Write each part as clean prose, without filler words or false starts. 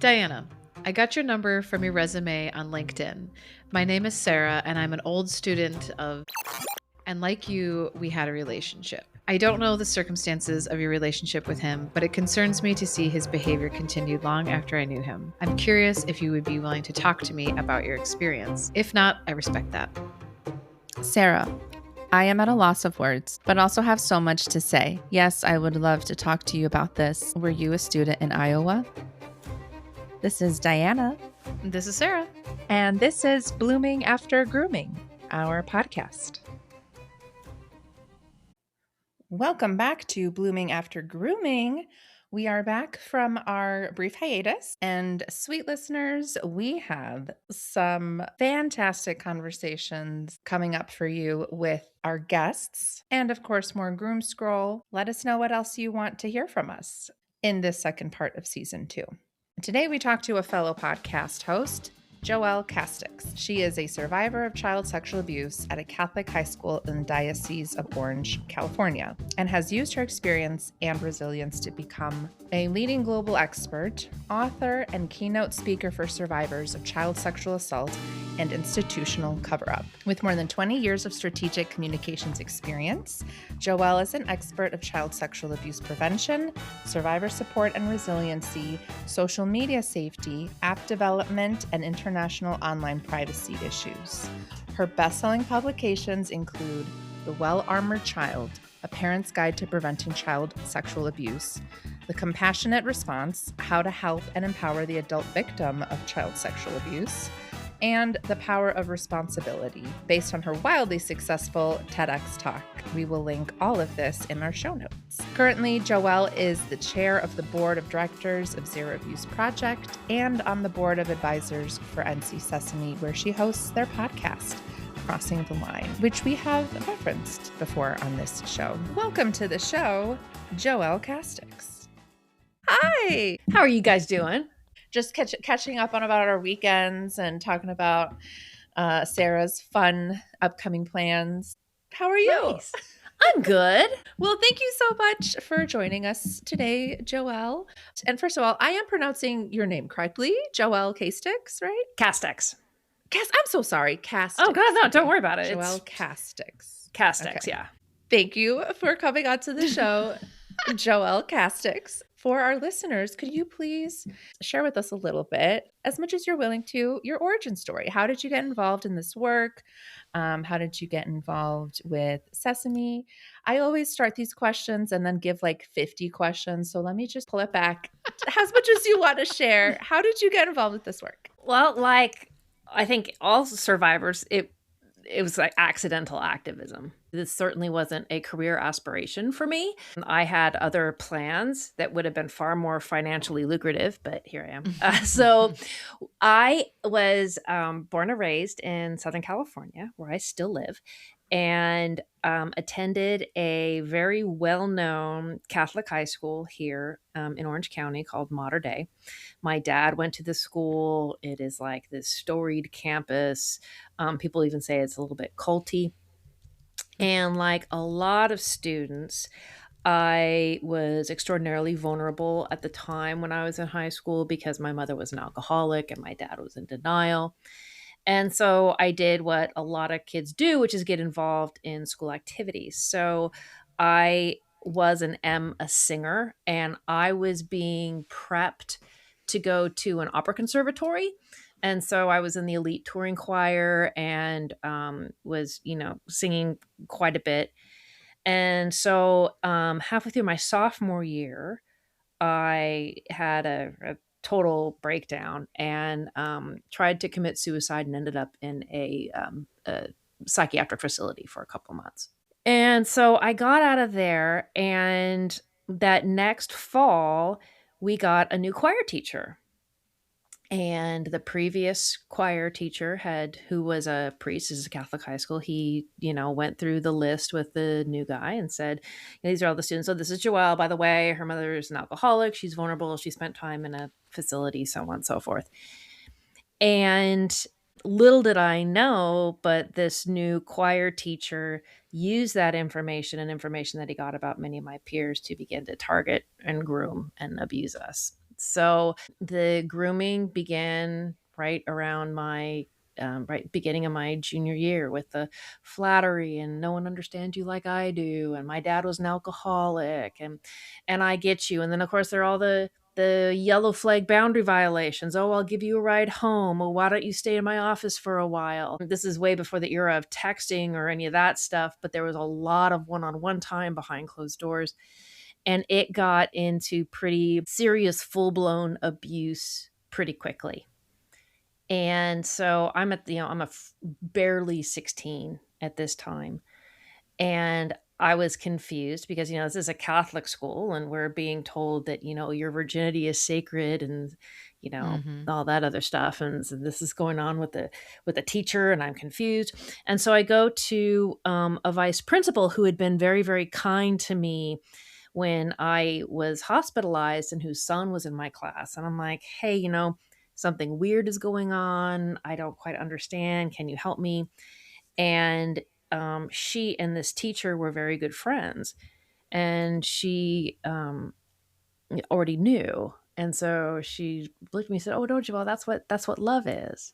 Diana, I got your number from your resume on LinkedIn. My name is Sarah, and I'm an old student of, and like you, we had a relationship. I don't know the circumstances of your relationship with him, but it concerns me to see his behavior continued long after I knew him. I'm curious if you would be willing to talk to me about your experience. If not, I respect that. Sarah, I am at a loss of words, but also have so much to say. Yes, I would love to talk to you about this. Were you a student in Iowa? This is Diana. This is Sarah. And this is Blooming After Grooming, our podcast. Welcome back to Blooming After Grooming. We are back from our brief hiatus, and sweet listeners, we have some fantastic conversations coming up for you with our guests, and of course, more Groom Scroll. Let us know what else you want to hear from us in this second part of season 2. Today, we talk to a fellow podcast host, Joelle Castetix. She is a survivor of child sexual abuse at a Catholic high school in the Diocese of Orange, California, and has used her experience and resilience to become a leading global expert, author, and keynote speaker for survivors of child sexual assault and institutional cover-up. With more than 20 years of strategic communications experience, Joelle is an expert of child sexual abuse prevention, survivor support and resiliency, social media safety, app development, and international online privacy issues. Her best-selling publications include The Well-Armored Child, A Parent's Guide to Preventing Child Sexual Abuse, The Compassionate Response, How to Help and Empower the Adult Victim of Child Sexual Abuse, and The Power of Responsibility, based on her wildly successful TEDx talk. We will link all of this in our show notes. Currently, Joelle is the chair of the board of directors of Zero Abuse Project and on the board of advisors for NC Sesame, where she hosts their podcast, Crossing the Line, which we have referenced before on this show. Welcome to the show, Joelle Castetix. Hi! How are you guys doing? Just catching up on about our weekends and talking about Sarah's fun upcoming plans. How are you? Nice. I'm good. Well, thank you so much for joining us today, Joelle. And first of all, I am pronouncing your name correctly, Joelle Castetix, right? Castetix. I'm so sorry, Castetix. Oh God, no, don't worry about it. Joelle Castetix. Castetix, Okay. yeah. Thank you for coming on to the show, Joelle Castetix. For our listeners, could you please share with us a little bit, as much as you're willing to, your origin story? How did you get involved in this work? How did you get involved with Sesame? I always start these questions and then give like 50 questions. So let me just pull it back as much as you want to share. How did you get involved with this work? Well, like I think all survivors, it was like accidental activism. This certainly wasn't a career aspiration for me. I had other plans that would have been far more financially lucrative, but here I am. So I was born and raised in Southern California, where I still live, and attended a very well-known Catholic high school here in Orange County called Mater Dei. My dad went to the school. It is like this storied campus. People even say it's a little bit culty. And like a lot of students, I was extraordinarily vulnerable at the time when I was in high school because my mother was an alcoholic and my dad was in denial. And so I did what a lot of kids do, which is get involved in school activities. So I was a singer, and I was being prepped to go to an opera conservatory. And so I was in the elite touring choir and was, singing quite a bit. And so halfway through my sophomore year, I had a total breakdown and tried to commit suicide and ended up in a psychiatric facility for a couple months. And so I got out of there, and that next fall, we got a new choir teacher. And the previous choir teacher who was a priest, this is a Catholic high school, he, went through the list with the new guy and said, these are all the students. So this is Joelle, by the way. Her mother is an alcoholic. She's vulnerable. She spent time in a facility, so on and so forth. And little did I know, but this new choir teacher used that information and information that he got about many of my peers to begin to target and groom and abuse us. So the grooming began right around my right beginning of my junior year with the flattery and no one understands you like I do, and my dad was an alcoholic, and I get you, and then of course there are all the yellow flag boundary violations. Oh, I'll give you a ride home. Oh, why don't you stay in my office for a while? This is way before the era of texting or any of that stuff, but there was a lot of one-on-one time behind closed doors, and it got into pretty serious full-blown abuse pretty quickly. And so I'm at I'm barely 16 at this time, and I was confused because this is a Catholic school and we're being told that your virginity is sacred, and Mhm. all that other stuff, and so this is going on with the teacher, and I'm confused. And so I go to a vice principal who had been very, very kind to me when I was hospitalized and whose son was in my class. And I'm like, hey, something weird is going on. I don't quite understand. Can you help me? And she and this teacher were very good friends. And she already knew. And so she looked at me and said, oh, don't you? Well, that's what love is.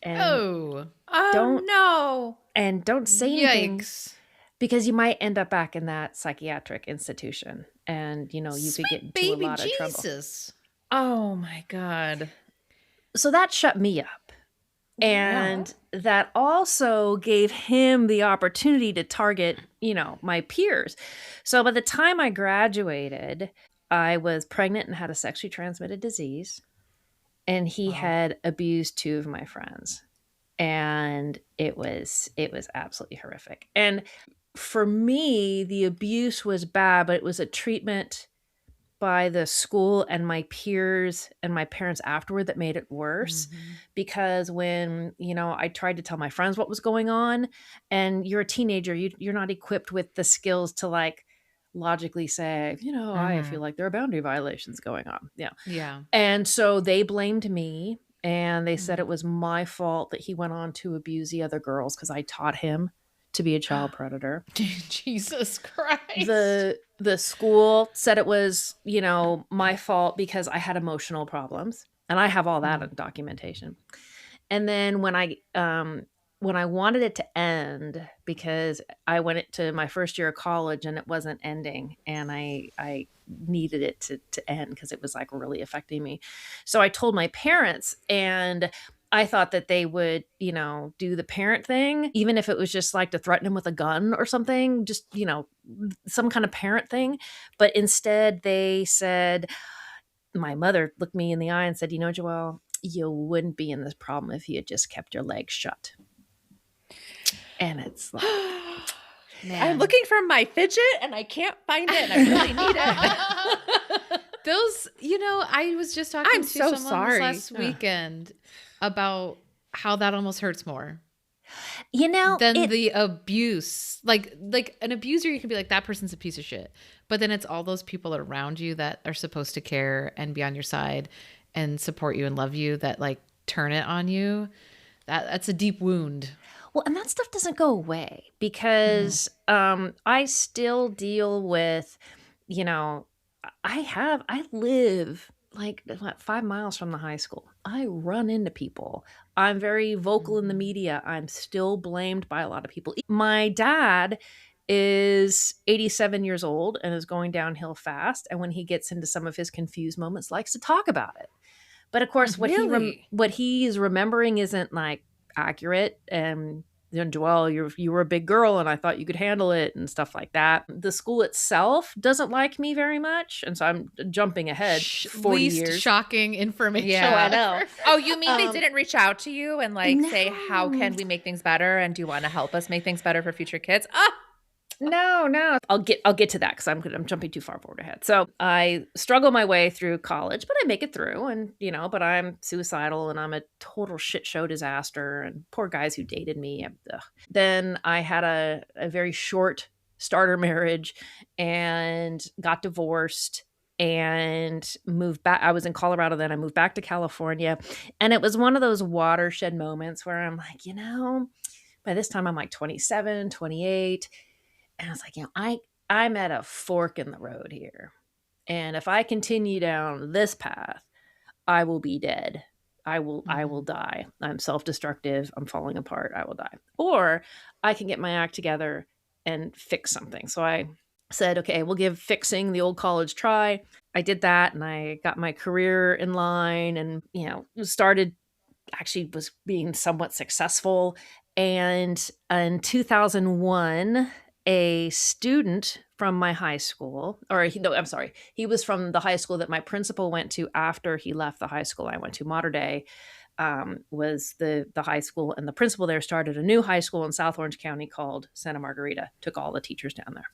And Oh, don't Oh don't say anything, yikes. because you might end up back in that psychiatric institution, and you could get Sweet into a baby lot of trouble. Jesus. no. Oh my God. So that shut me up. Yeah. And that also gave him the opportunity to target, my peers. So by the time I graduated, I was pregnant and had a sexually transmitted disease, and he Wow. had abused two of my friends. And it was absolutely horrific. And for me, the abuse was bad, but it was a treatment by the school and my peers and my parents afterward that made it worse. Mhm. Because when I tried to tell my friends what was going on, and you're a teenager, you're not equipped with the skills to like logically say, I feel Mhm. like there are boundary violations going on. Yeah. Yeah. And so they blamed me, and they said Mm. it was my fault that he went on to abuse the other girls because I taught him to be a child predator. Jesus Christ. The school said it was, my fault because I had emotional problems, and I have all that Mm. in documentation. And then when I wanted it to end, because I went to my first year of college and it wasn't ending, and I needed it to end because it was like really affecting me. So I told my parents, and I thought that they would, do the parent thing, even if it was just like to threaten him with a gun or something, just, some kind of parent thing. But instead they said, my mother looked me in the eye and said, Joelle, you wouldn't be in this problem if you had just kept your legs shut. And it's like, I'm Man. looking for my fidget and I can't find it and I really need it. Those, I was just talking I'm to so someone this sorry. last Ugh. weekend about how that almost hurts more than it, the abuse. Like an abuser, you can be like, that person's a piece of shit. But then it's all those people around you that are supposed to care and be on your side and support you and love you that like turn it on you. That's a deep wound. well, and that stuff doesn't go away Mm-hmm. because I still deal with, you know, I live like what, 5 miles from the high school. I run into people. I'm very vocal in the Mm-hmm. media. I'm still blamed by a lot of people. My dad is 87 years old and is going downhill fast. And when he gets into some of his confused moments, likes to talk about it. But of course, Really? what he is remembering isn't like accurate. And Joelle, you were a big girl, and I thought you could handle it, and stuff like that. The school itself doesn't like me very much, and so I'm jumping ahead 40 Least years. shocking information. Oh, I Yeah. know. Oh, you mean they Um, didn't reach out to you and like say, how no, can we make things better? And do you want to help us make things better for future kids? Ah, no. I'll get to that because I'm jumping too far forward ahead. So I struggle my way through college, but I make it through, and but I'm suicidal and I'm a total shit show disaster, and poor guys who dated me. Ugh. Then I had a very short starter marriage and got divorced and moved back. I was in Colorado then. I moved back to California, and it was one of those watershed moments where I'm like, by this time I'm like 27, 28. And I was like, I'm at a fork in the road here. And if I continue down this path, I will be dead. I will die. I'm self-destructive. I'm falling apart. I will die. Or I can get my act together and fix something. So I said, okay, we'll give fixing the old college try. I did that and I got my career in line and, started actually was being somewhat successful. And in 2001, a student from my high school, no, I'm sorry, he was from the high school that my principal went to after he left the high school I went to, Mater Dei, was the high school, and the principal there started a new high school in South Orange County called Santa Margarita. Took all the teachers down there.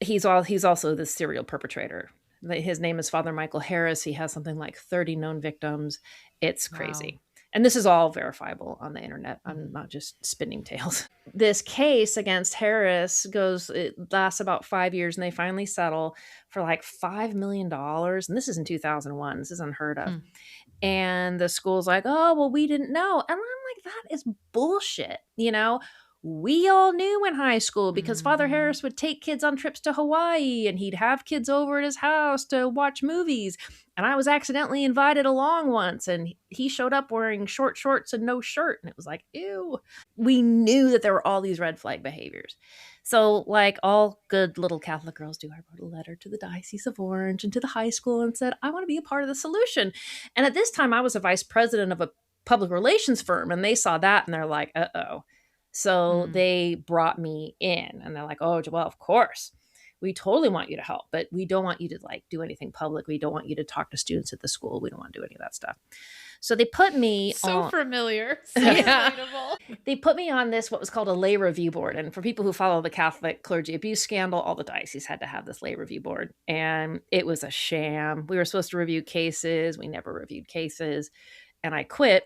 He's also the serial perpetrator. His name is Father Michael Harris. He has something like 30 known victims. It's crazy. Wow. And this is all verifiable on the internet. I'm not just spinning tales. This case against Harris it lasts about 5 years, and they finally settle for like $5 million. And this is in 2001. This is unheard of. And the school's like, oh, well, we didn't know. And I'm like, that is bullshit. We all knew in high school because Father Harris would take kids on trips to Hawaii and he'd have kids over at his house to watch movies. And I was accidentally invited along once and he showed up wearing short shorts and no shirt. And it was like, ew. We knew that there were all these red flag behaviors. So like all good little Catholic girls do, I wrote a letter to the Diocese of Orange and to the high school and said, I want to be a part of the solution. And at this time I was a vice president of a public relations firm and they saw that and they're like, uh-oh. So they brought me in and they're like, oh, Joelle, of course, we totally want you to help, but we don't want you to like do anything public. We don't want you to talk to students at the school. We don't want to do any of that stuff. So they put me so on, familiar. So relatable. They put me on this, what was called a lay review board. And for people who follow the Catholic clergy abuse scandal, all the dioceses had to have this lay review board. And it was a sham. We were supposed to review cases. We never reviewed cases. And I quit.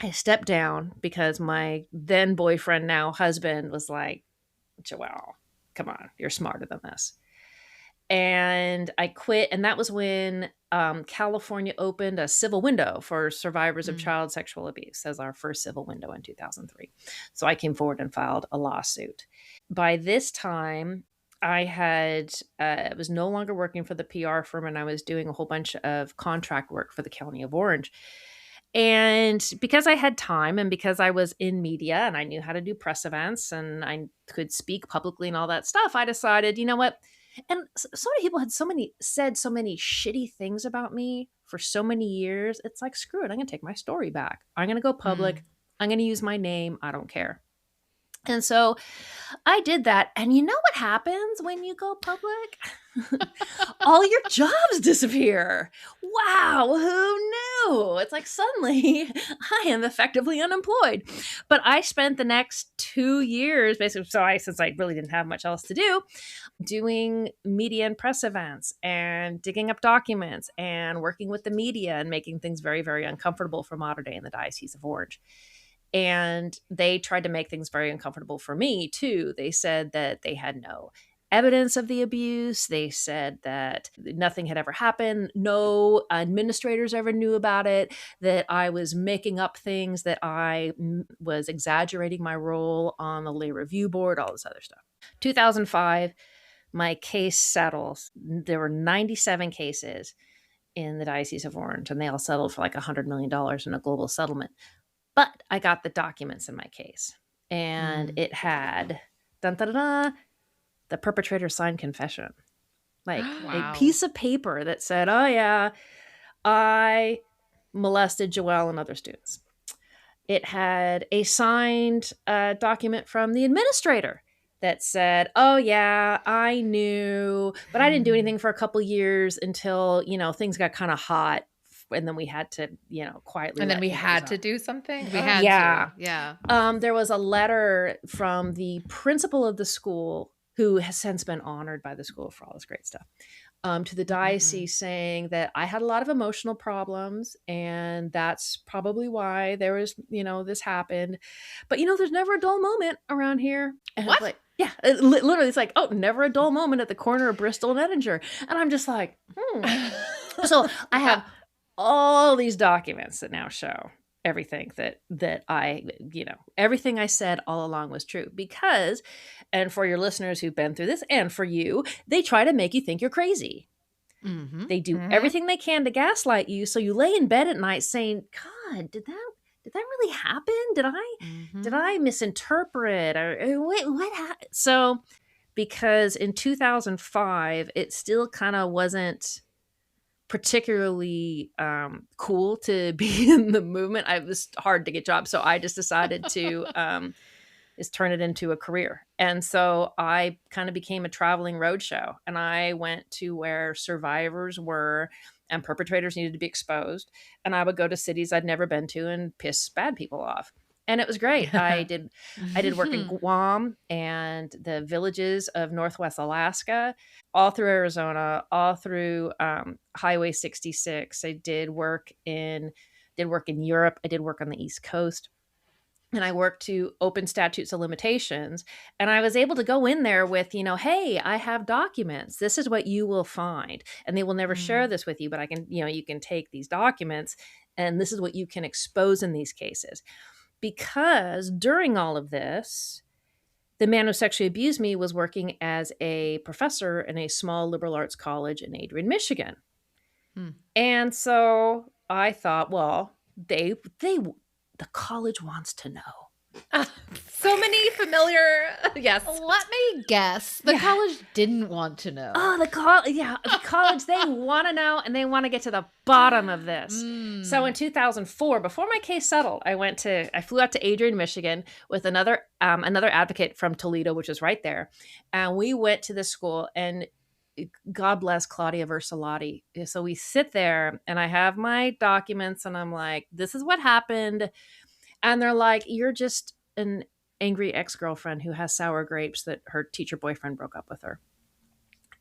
I stepped down because my then boyfriend, now husband, was like, Joelle, come on, you're smarter than this. And I quit. And that was when California opened a civil window for survivors of child sexual abuse as our first civil window in 2003. So I came forward and filed a lawsuit. By this time, I was no longer working for the PR firm and I was doing a whole bunch of contract work for the County of Orange. And because I had time and because I was in media and I knew how to do press events and I could speak publicly and all that stuff, I decided, you know what? And so many people had said so many shitty things about me for so many years. It's like, screw it. I'm going to take my story back. I'm going to go public. I'm going to use my name. I don't care. And so I did that. And you know what happens when you go public? All your jobs disappear. Wow, who knew? It's like suddenly I am effectively unemployed. But I spent the next 2 years, basically, since I really didn't have much else to do, doing media and press events and digging up documents and working with the media and making things very, very uncomfortable for Mater Dei in the Diocese of Orange. And they tried to make things very uncomfortable for me, too. They said that they had no evidence of the abuse. They said that nothing had ever happened. No administrators ever knew about it, that I was making up things, that I was exaggerating my role on the lay review board, all this other stuff. 2005, my case settles. There were 97 cases in the Diocese of Orange, and they all settled for like $100 million in a global settlement. But I got the documents in my case, and it had the perpetrator signed confession, like a piece of paper that said, oh yeah, I molested Joelle and other students. It had a signed document from the administrator that said, oh yeah, I knew, but I didn't do anything for a couple years until, things got kind of hot. And then we had to, quietly. And then we had to do something? We had to. Yeah. There was a letter from the principal of the school, who has since been honored by the school for all this great stuff, to the diocese saying that I had a lot of emotional problems and that's probably why there was, this happened. But, there's never a dull moment around here. And what? Like, yeah, literally, it's like, oh, never a dull moment at the corner of Bristol and Ettinger. And I'm just like, So I have all these documents that now show everything that I, everything I said all along was true and for your listeners who've been through this and for you, they try to make you think you're crazy. Mm-hmm. They do everything they can to gaslight you. So you lay in bed at night saying, God, did that really happen? Did I misinterpret? Or what happened? So because in 2005, it still kind of wasn't particularly cool to be in the movement. It was hard to get jobs. So I just decided to is turn it into a career. And so I kind of became a traveling roadshow, and I went to where survivors were and perpetrators needed to be exposed. And I would go to cities I'd never been to and piss bad people off. And it was great. I did work in Guam and the villages of Northwest Alaska, all through Arizona, all through Highway 66. I did work in Europe. I did work on the East Coast. And I worked to open statutes of limitations. And I was able to go in there with, hey, I have documents. This is what you will find. And they will never share this with you, but I can, you can take these documents and this is what you can expose in these cases. Because during all of this, the man who sexually abused me was working as a professor in a small liberal arts college in Adrian, Michigan. And so I thought, well, the college wants to know. So many familiar, yes. Let me guess. The college didn't want to know. Oh, the college, they want to know, and they want to get to the bottom of this. So in 2004, before my case settled, I flew out to Adrian, Michigan with another advocate from Toledo, which is right there. And we went to the school, and God bless Claudia Versalati. So we sit there and I have my documents and I'm like, this is what happened. And they're like, you're just an angry ex-girlfriend who has sour grapes that her teacher boyfriend broke up with her.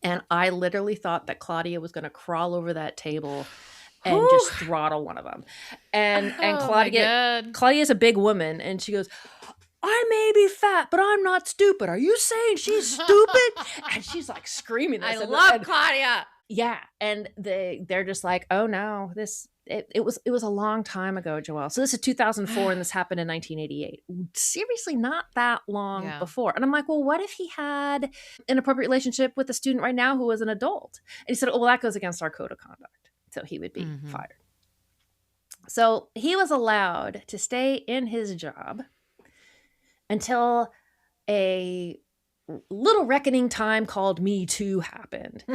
And I literally thought that Claudia was going to crawl over that table and just throttle one of them. And Claudia's a big woman and she goes, I may be fat, but I'm not stupid. Are you saying she's stupid? And she's like screaming this. I love Claudia. Yeah. And they're just like, oh no, it was a long time ago, Joelle. So this is 2004 and this happened in 1988. Seriously, not that long before. And I'm like, well, what if he had an inappropriate relationship with a student right now who was an adult? And he said, oh, well, that goes against our code of conduct. So he would be fired. So he was allowed to stay in his job until a little reckoning time called Me Too happened.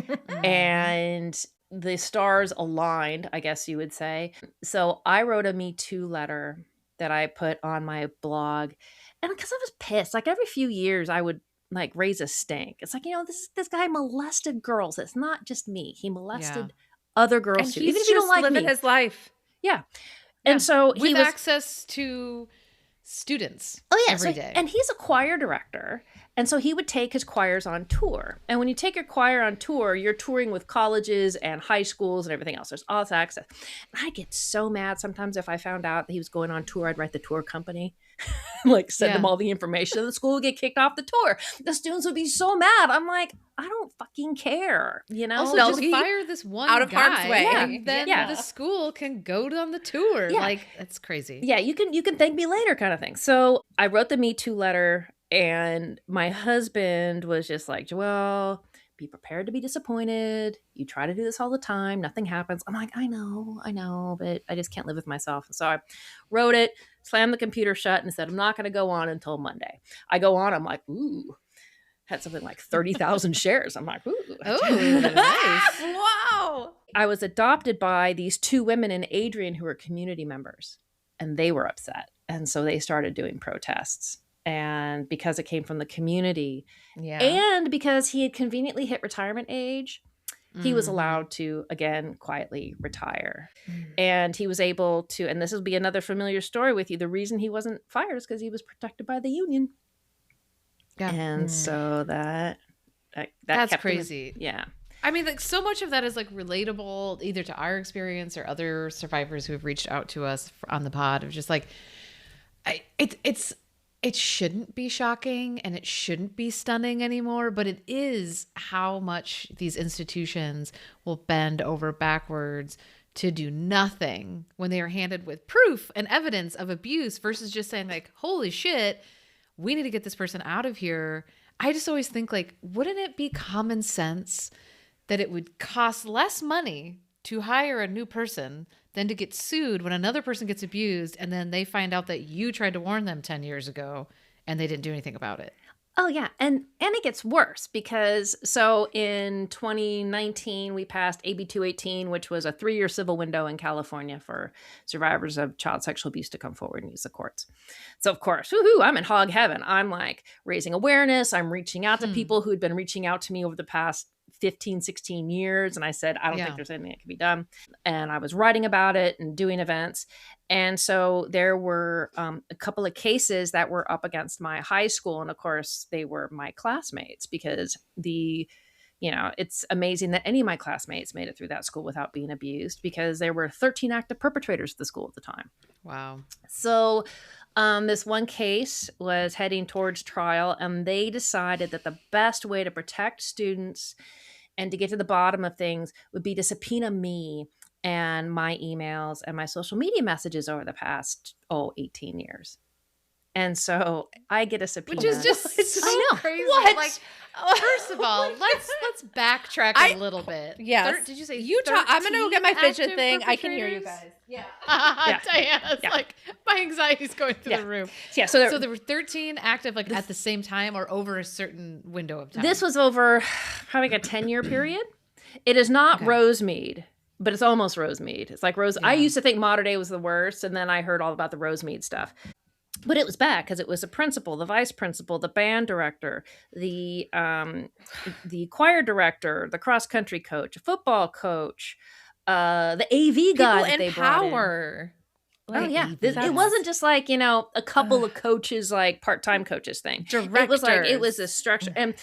And the stars aligned, I guess you would say. So I wrote a Me Too letter that I put on my blog. And because I was pissed, like every few years I would like raise a stink. It's like, this guy molested girls. It's not just me. He molested other girls too. Even if you don't like living his life. Yeah. And so he with was access to students every day. And he's a choir director. And so he would take his choirs on tour. And when you take your choir on tour, you're touring with colleges and high schools and everything else. There's all this access. And I get so mad sometimes if I found out that he was going on tour, I'd write the tour company, like send them all the information. And the school would get kicked off the tour. The students would be so mad. I'm like, I don't fucking care. Also, just fire this one out of guy, harm's way. And then the school can go on the tour. Yeah. Like, that's crazy. Yeah, you can thank me later kind of thing. So I wrote the Me Too letter. And my husband was just like, Joelle, be prepared to be disappointed. You try to do this all the time. Nothing happens. I'm like, I know, but I just can't live with myself. And so I wrote it, slammed the computer shut and said, I'm not going to go on until Monday. I go on. I'm like, ooh, had something like 30,000 shares. I'm like, ooh. Oh, nice. Wow. I was adopted by these two women in Adrian who were community members, and they were upset. And so they started doing protests. And because it came from the community and because he had conveniently hit retirement age, he was allowed to, again, quietly retire. And he was able to, and this will be another familiar story with you, the reason he wasn't fired is because he was protected by the union. Yeah. And so that's crazy. Yeah. I mean, like, so much of that is like relatable either to our experience or other survivors who have reached out to us on the pod of just like, it shouldn't be shocking and it shouldn't be stunning anymore, but it is how much these institutions will bend over backwards to do nothing when they are handed with proof and evidence of abuse versus just saying like, holy shit, we need to get this person out of here. I just always think like, wouldn't it be common sense that it would cost less money to hire a new person than to get sued when another person gets abused and then they find out that you tried to warn them 10 years ago and they didn't do anything about it. Oh yeah, and it gets worse because so in 2019 we passed AB 218, which was a 3-year civil window in California for survivors of child sexual abuse to come forward and use the courts. So of course, woohoo, I'm in hog heaven. I'm like raising awareness. I'm reaching out to people who'd been reaching out to me over the past 15, 16 years. And I said, I don't think there's anything that can be done. And I was writing about it and doing events. And so there were a couple of cases that were up against my high school. And of course, they were my classmates because it's amazing that any of my classmates made it through that school without being abused because there were 13 active perpetrators at the school at the time. Wow. So this one case was heading towards trial, and they decided that the best way to protect students and to get to the bottom of things would be to subpoena me and my emails and my social media messages over the past 18 years. And so I get a subpoena. Which is just so crazy. What? Like, first of all, let's backtrack a little bit. Yes. Did you say I'm going to go get my fidget active thing. I can hear you perpetrators? guys. Yeah. Diana's like, my anxiety's going through the roof. Yeah. So there were 13 active at the same time or over a certain window of time. This was over probably like a 10-year period. It is not Rosemead, but it's almost Rosemead. It's like Rose. Yeah. I used to think Mater Dei was the worst, and then I heard all about the Rosemead stuff. But it was bad because it was the principal, the vice principal, the band director, the choir director, the cross country coach, a football coach, the AV guy that they brought in. Like, oh yeah, it wasn't just like a couple of coaches, like part-time coaches thing. Directors. It was a structure, and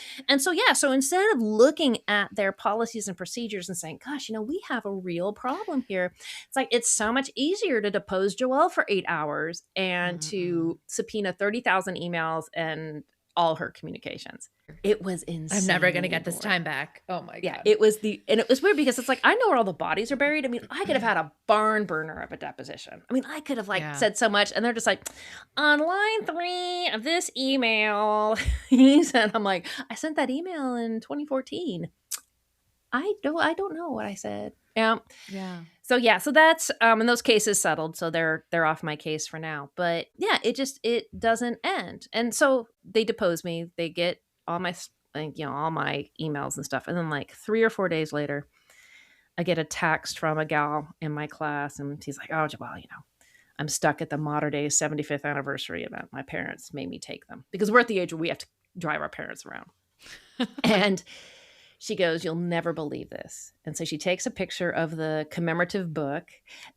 so instead of looking at their policies and procedures and saying, "Gosh, we have a real problem here," it's like it's so much easier to depose Joelle for 8 hours and to subpoena 30,000 emails and all her communications. It was insane. I'm never going to get this time back. Oh my God. Yeah, it was weird because it's like, I know where all the bodies are buried. I mean, I could have had a barn burner of a deposition. I mean, I could have said so much, and they're just like, on line 3 of this email, he said, I'm like, I sent that email in 2014. I don't know what I said. Yeah. So that's and those cases settled, so they're off my case for now. But yeah, it doesn't end. And so they depose me. They get all my all my emails and stuff. And then like 3 or 4 days later, I get a text from a gal in my class, and she's like, "Oh, well, I'm stuck at the Mater Dei 75th anniversary event. My parents made me take them because we're at the age where we have to drive our parents around." And she goes, "You'll never believe this." And so she takes a picture of the commemorative book,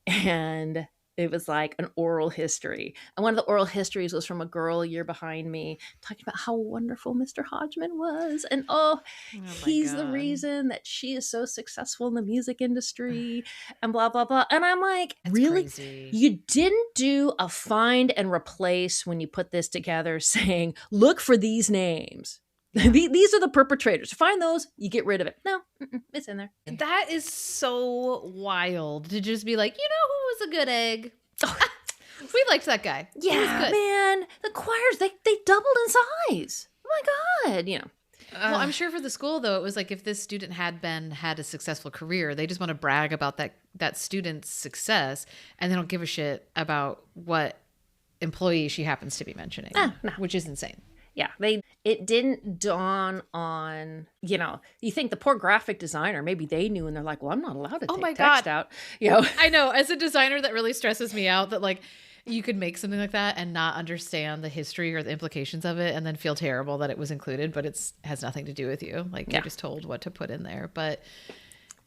and it was like an oral history. And one of the oral histories was from a girl a year behind me talking about how wonderful Mr. Hodgman was. And he's the reason that she is so successful in the music industry and blah, blah, blah. And I'm like, that's really? Crazy. You didn't do a find and replace when you put this together saying, look for these names. Yeah. These are the perpetrators. Find those, you get rid of it. No, it's in there. That is so wild to just be like, who was a good egg? We liked that guy. Yeah, man. The choirs, they doubled in size. Oh my God, Well, I'm sure for the school, though, it was like if this student had a successful career, they just want to brag about that student's success, and they don't give a shit about what employee she happens to be mentioning, no. Which is insane. Yeah, it didn't dawn on, you think the poor graphic designer, maybe they knew, and they're like, well, I'm not allowed to take text out. I know, as a designer, that really stresses me out that like you could make something like that and not understand the history or the implications of it and then feel terrible that it was included, but it has nothing to do with you. Like you're just told what to put in there. But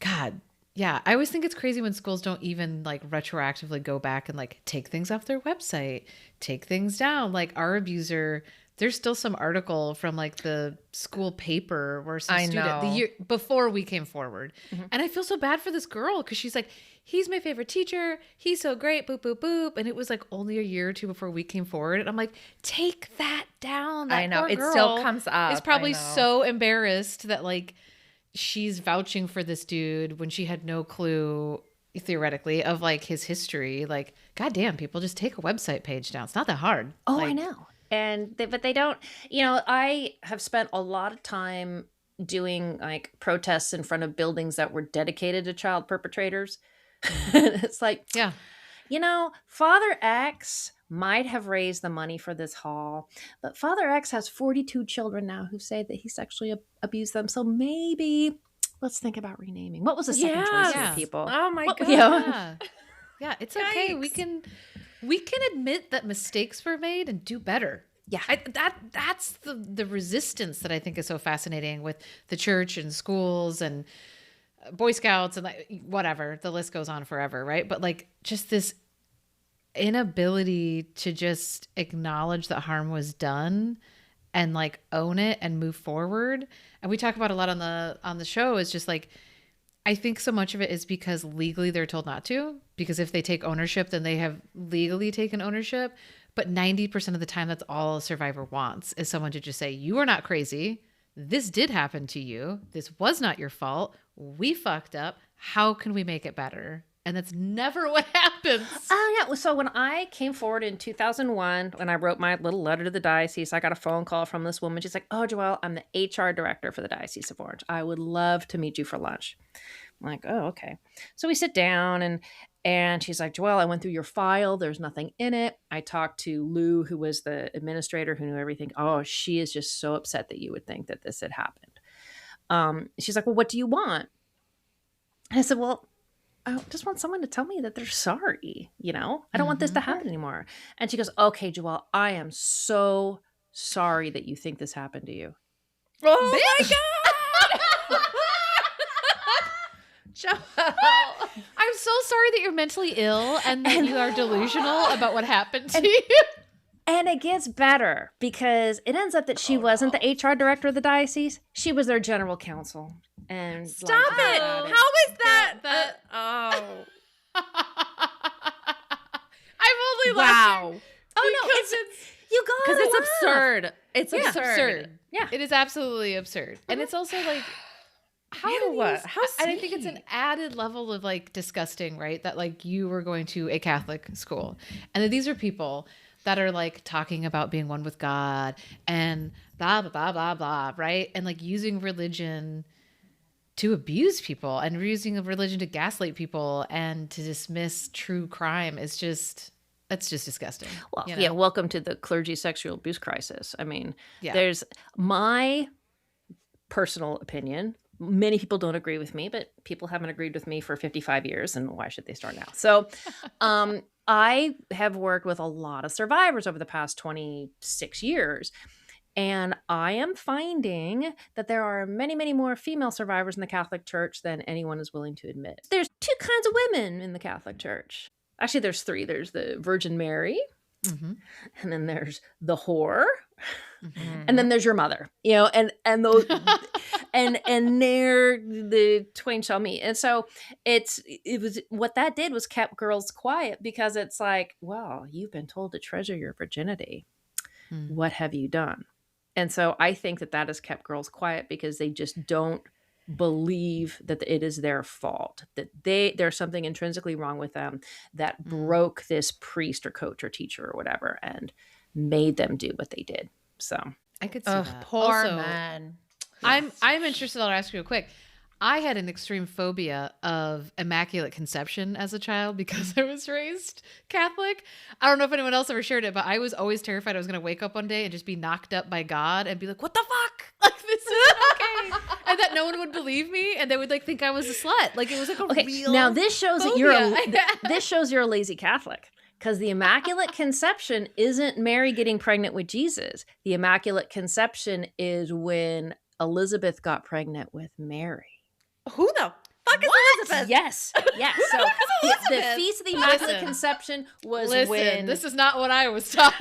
God, yeah, I always think it's crazy when schools don't even like retroactively go back and like take things off their website, take things down. Like our abuser, there's still some article from like the school paper where some student the year before we came forward. Mm-hmm. And I feel so bad for this girl because she's like, he's my favorite teacher. He's so great. Boop, boop, boop. And it was like only a year or two before we came forward. And I'm like, take that down. That I know. Poor It girl still comes up. is probably so embarrassed that like she's vouching for this dude when she had no clue theoretically of like his history. Like, goddamn, people just take a website page down. It's not that hard. Oh, I know. But they don't, I have spent a lot of time doing like protests in front of buildings that were dedicated to child perpetrators. It's like, Yeah. Father X might have raised the money for this hall, but Father X has 42 children now who say that he sexually abused them. So maybe let's think about renaming. What was the second choice here, Yes. people? Oh my God. Yeah. Yeah, it's okay. Yikes. We can admit that mistakes were made and do better. Yeah. That's the resistance that I think is so fascinating with the church and schools and Boy Scouts and like whatever, the list goes on forever, right? But like just this inability to just acknowledge that harm was done and like own it and move forward. And we talk about a lot on the show is just like I think so much of it is because legally they're told not to, because if they take ownership, then they have legally taken ownership. But 90% of the time, that's all a survivor wants is someone to just say, you are not crazy. This did happen to you. This was not your fault. We fucked up. How can we make it better? And that's never what happens. Oh, yeah. So when I came forward in 2001, when I wrote my little letter to the diocese, I got a phone call from this woman. She's like, oh, Joelle, I'm the HR director for the Diocese of Orange. I would love to meet you for lunch. I'm like, oh, okay. So we sit down and she's like, Joelle, I went through your file. There's nothing in it. I talked to Lou, who was the administrator who knew everything. Oh, she is just so upset that you would think that this had happened. She's like, well, what do you want? And I said, well, I just want someone to tell me that they're sorry. I don't want this to happen anymore. And she goes, okay, Joelle, I am so sorry that you think this happened to you. Oh my God. Joelle. I'm so sorry that you're mentally ill and that you are delusional about what happened to you. And it gets better because it ends up that she wasn't the HR director of the diocese. She was their general counsel. And Stop it. How is that? Oh. I've only Wow. Oh, no, it's you got Because it's absurd. It's absurd. Yeah. It is absolutely absurd. And it's also like, how and I think it's an added level of like disgusting, right? That like you were going to a Catholic school and that these are people that are like talking about being one with God and blah, blah, blah, blah, blah, right? And like using religion to abuse people and using a religion to gaslight people and to dismiss true crime is just, that's just disgusting. Well, yeah, welcome to the clergy sexual abuse crisis. I mean, there's my personal opinion. Many people don't agree with me, but people haven't agreed with me for 55 years, and why should they start now? So I have worked with a lot of survivors over the past 26 years, and I am finding that there are many, many more female survivors in the Catholic Church than anyone is willing to admit. There's two kinds of women in the Catholic Church. Actually, there's three. There's the Virgin Mary, and then there's the whore, and then there's your mother. And those, and there the twain shall meet. And so it was what that did was kept girls quiet because it's like, well, you've been told to treasure your virginity. What have you done? And so I think that has kept girls quiet because they just don't believe that it is their fault, that there's something intrinsically wrong with them that broke this priest or coach or teacher or whatever and made them do what they did. So I could see that. Poor Also, man. I'm interested. I'll ask you real quick. I had an extreme phobia of immaculate conception as a child because I was raised Catholic. I don't know if anyone else ever shared it, but I was always terrified I was going to wake up one day and just be knocked up by God and be like, what the fuck? Like, this isn't okay. And that no one would believe me and they would like think I was a slut. Like, it was like a real Now this shows phobia. this shows you're a lazy Catholic. Because the Immaculate Conception isn't Mary getting pregnant with Jesus. The Immaculate Conception is when Elizabeth got pregnant with Mary. Who the fuck is Elizabeth? Yes. So the Feast of the Immaculate Conception was when... This is not what I was taught.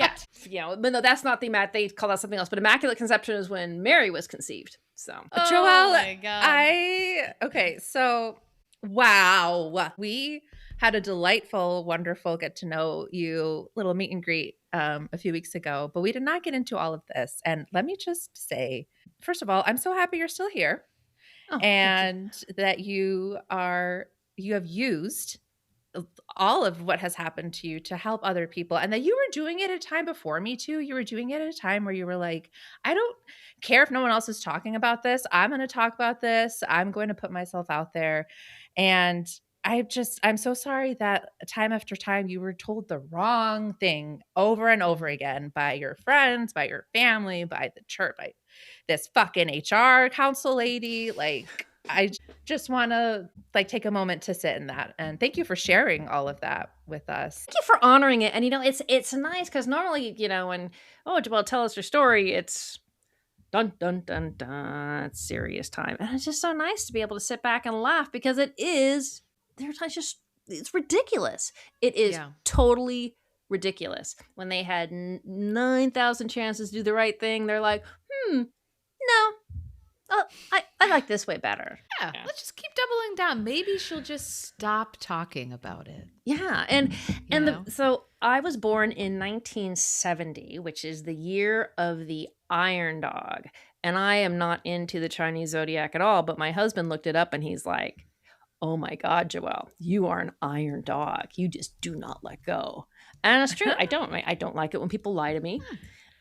Yeah. But no, that's not the they call that something else. But Immaculate Conception is when Mary was conceived. So Joelle, my God. Okay, so wow. We had a delightful, wonderful get to know you little meet and greet a few weeks ago, but we did not get into all of this. And let me just say, first of all, I'm so happy you're still here. Oh, and that you have used all of what has happened to you to help other people, and that you were doing it at a time before me too. You were doing it at a time where you were like, I don't care if no one else is talking about this. I'm going to talk about this. I'm going to put myself out there. And I'm so sorry that time after time you were told the wrong thing over and over again by your friends, by your family, by the church, by this fucking HR council lady. Like, I just want to like take a moment to sit in that. And thank you for sharing all of that with us. Thank you for honoring it. And it's nice because normally, when Joelle, tell us your story, it's dun dun dun dun, it's serious time. And it's just so nice to be able to sit back and laugh because it's ridiculous. It is Yeah. totally ridiculous. When they had 9,000 chances to do the right thing, they're like, no, I like this way better. Yeah, let's just keep doubling down. Maybe she'll just stop talking about it. Yeah, so I was born in 1970, which is the year of the Iron Dog, and I am not into the Chinese zodiac at all. But my husband looked it up, and he's like, "Oh my God, Joelle, you are an Iron Dog. You just do not let go." And it's true. I don't. I don't like it when people lie to me.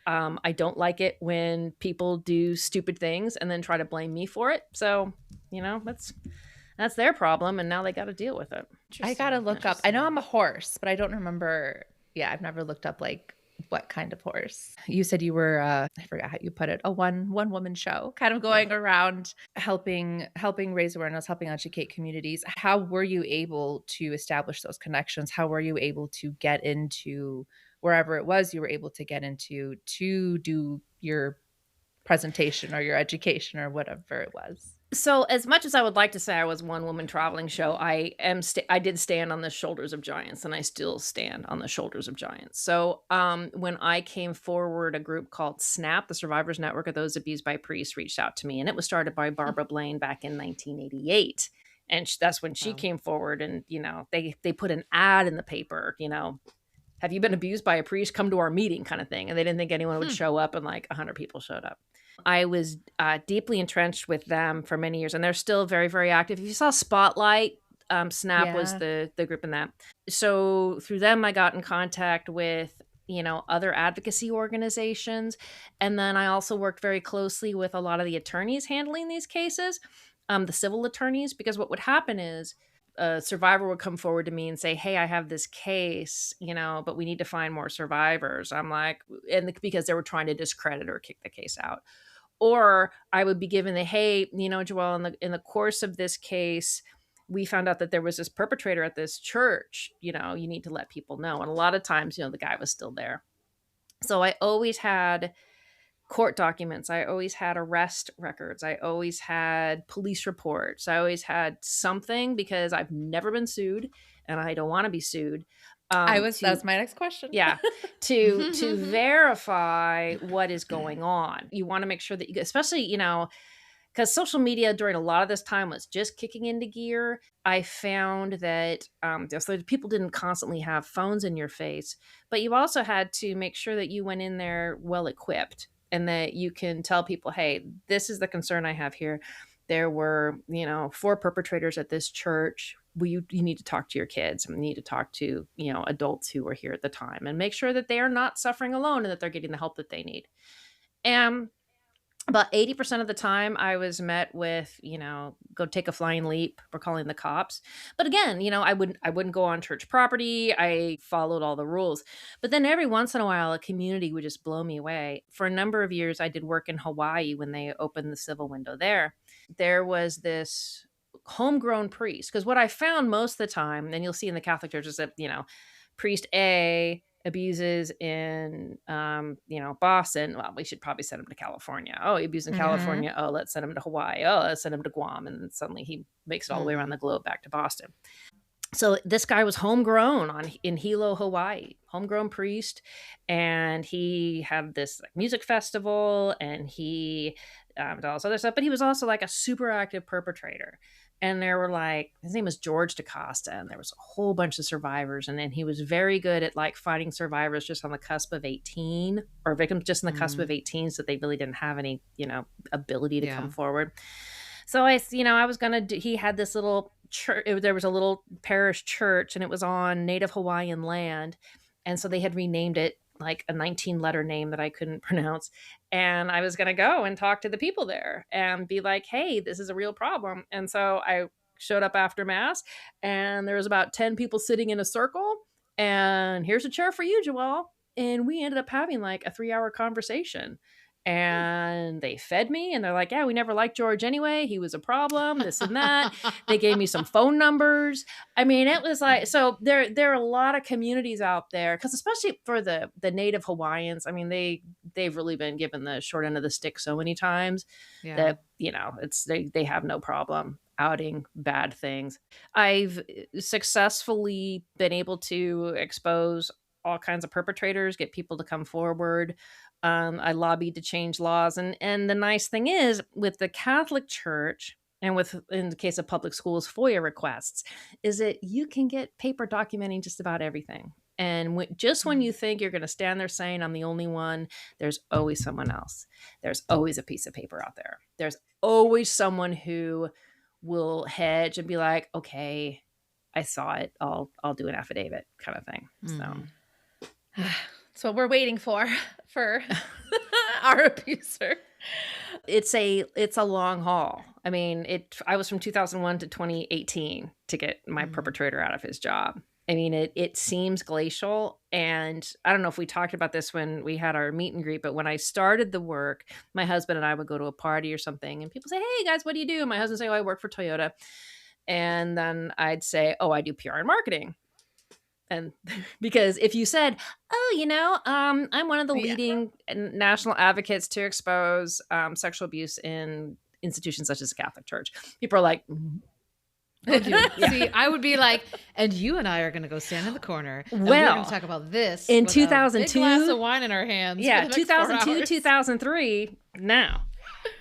I don't like it when people do stupid things and then try to blame me for it. So, that's their problem, and now they got to deal with it. I gotta look up. I know I'm a horse, but I don't remember. Yeah, I've never looked up like what kind of horse. You said you were I forgot how you put it, a one woman show, kind of going around helping raise awareness, helping educate communities. How were you able to establish those connections? How were you able to get into wherever it was you were able to get into to do your presentation or your education or whatever it was? So, as much as I would like to say I was one woman traveling show, I did stand on the shoulders of giants, and I still stand on the shoulders of giants. So, when I came forward, a group called SNAP, the Survivors Network of Those Abused by Priests, reached out to me, and it was started by Barbara Blaine back in 1988. And that's when she came forward, and they put an ad in the paper, have you been abused by a priest? Come to our meeting, kind of thing. And they didn't think anyone would show up, and like 100 people showed up. I was deeply entrenched with them for many years, and they're still very, very active. If you saw Spotlight, SNAP was the group in that. So through them, I got in contact with other advocacy organizations, and then I also worked very closely with a lot of the attorneys handling these cases, the civil attorneys, because what would happen is a survivor would come forward to me and say, "Hey, I have this case, but we need to find more survivors." I'm like, because they were trying to discredit or kick the case out. Or I would be given hey, Joelle, in the course of this case, we found out that there was this perpetrator at this church. You need to let people know. And a lot of times, the guy was still there. So I always had court documents. I always had arrest records. I always had police reports. I always had something because I've never been sued and I don't want to be sued. That's my next question. Yeah. To verify what is going on. You want to make sure that especially, because social media during a lot of this time was just kicking into gear. I found that so people didn't constantly have phones in your face, but you also had to make sure that you went in there well equipped and that you can tell people, hey, this is the concern I have here. There were, 4 perpetrators at this church. You need to talk to your kids and need to talk to, adults who were here at the time and make sure that they are not suffering alone and that they're getting the help that they need. And about 80% of the time I was met with, go take a flying leap. We're calling the cops. But again, I wouldn't go on church property. I followed all the rules. But then every once in a while, a community would just blow me away. For a number of years, I did work in Hawaii when they opened the civil window there. There was this homegrown priest. Because what I found most of the time, and you'll see in the Catholic Church, is that, priest A abuses in Boston. Well, we should probably send him to California. Oh, he abused in California. Oh, let's send him to Hawaii. Oh, let's send him to Guam. And suddenly he makes it all the way around the globe back to Boston. So this guy was homegrown in Hilo, Hawaii, homegrown priest, and he had this music festival, and he did all this other stuff. But he was also like a super active perpetrator. And there were his name was George DaCosta, and there was a whole bunch of survivors. And then he was very good at finding survivors just on the cusp of 18, or victims just on the cusp of 18, so they really didn't have any, ability to come forward. So I was going to do, he had this little church. There was a little parish church, and it was on Native Hawaiian land, and so they had renamed it like a 19-letter name that I couldn't pronounce. And I was going to go and talk to the people there and be like, "Hey, this is a real problem." And so I showed up after mass, and there was about 10 people sitting in a circle, and here's a chair for you, Joelle. And we ended up having like a 3-hour conversation, and they fed me, and they're like, "Yeah, we never liked George anyway. He was a problem, this and that." They gave me some phone numbers. I mean, it was like, so there are a lot of communities out there, because especially for the Native Hawaiians, I mean, they've really been given the short end of the stick so many times that, it's they have no problem outing bad things. I've successfully been able to expose all kinds of perpetrators, get people to come forward. I lobbied to change laws, and the nice thing is, with the Catholic Church, and with, in the case of public schools, FOIA requests, is that you can get paper documenting just about everything. And when you think you're going to stand there saying I'm the only one, there's always someone else. There's always a piece of paper out there. There's always someone who will hedge and be like, "Okay, I saw it. I'll do an affidavit," kind of thing. So That's what we're waiting for our abuser. it's a long haul. I mean, I was from 2001 to 2018 to get my perpetrator out of his job. I mean, it seems glacial. And I don't know if we talked about this when we had our meet and greet, but when I started the work, my husband and I would go to a party or something, and people say, "Hey guys, what do you do?" And my husband would say, "Oh, I work for Toyota." And then I'd say, "Oh, I do PR and marketing." And because if you said, "Oh, I'm one of the leading national advocates to expose sexual abuse in institutions such as the Catholic Church," people are like, See, I would be like, "And you and I are going to go stand in the corner. And we're Well, going to talk about this in with 2002, a big glass of wine in our hands." yeah, for the next 4 2002, hours. 2003.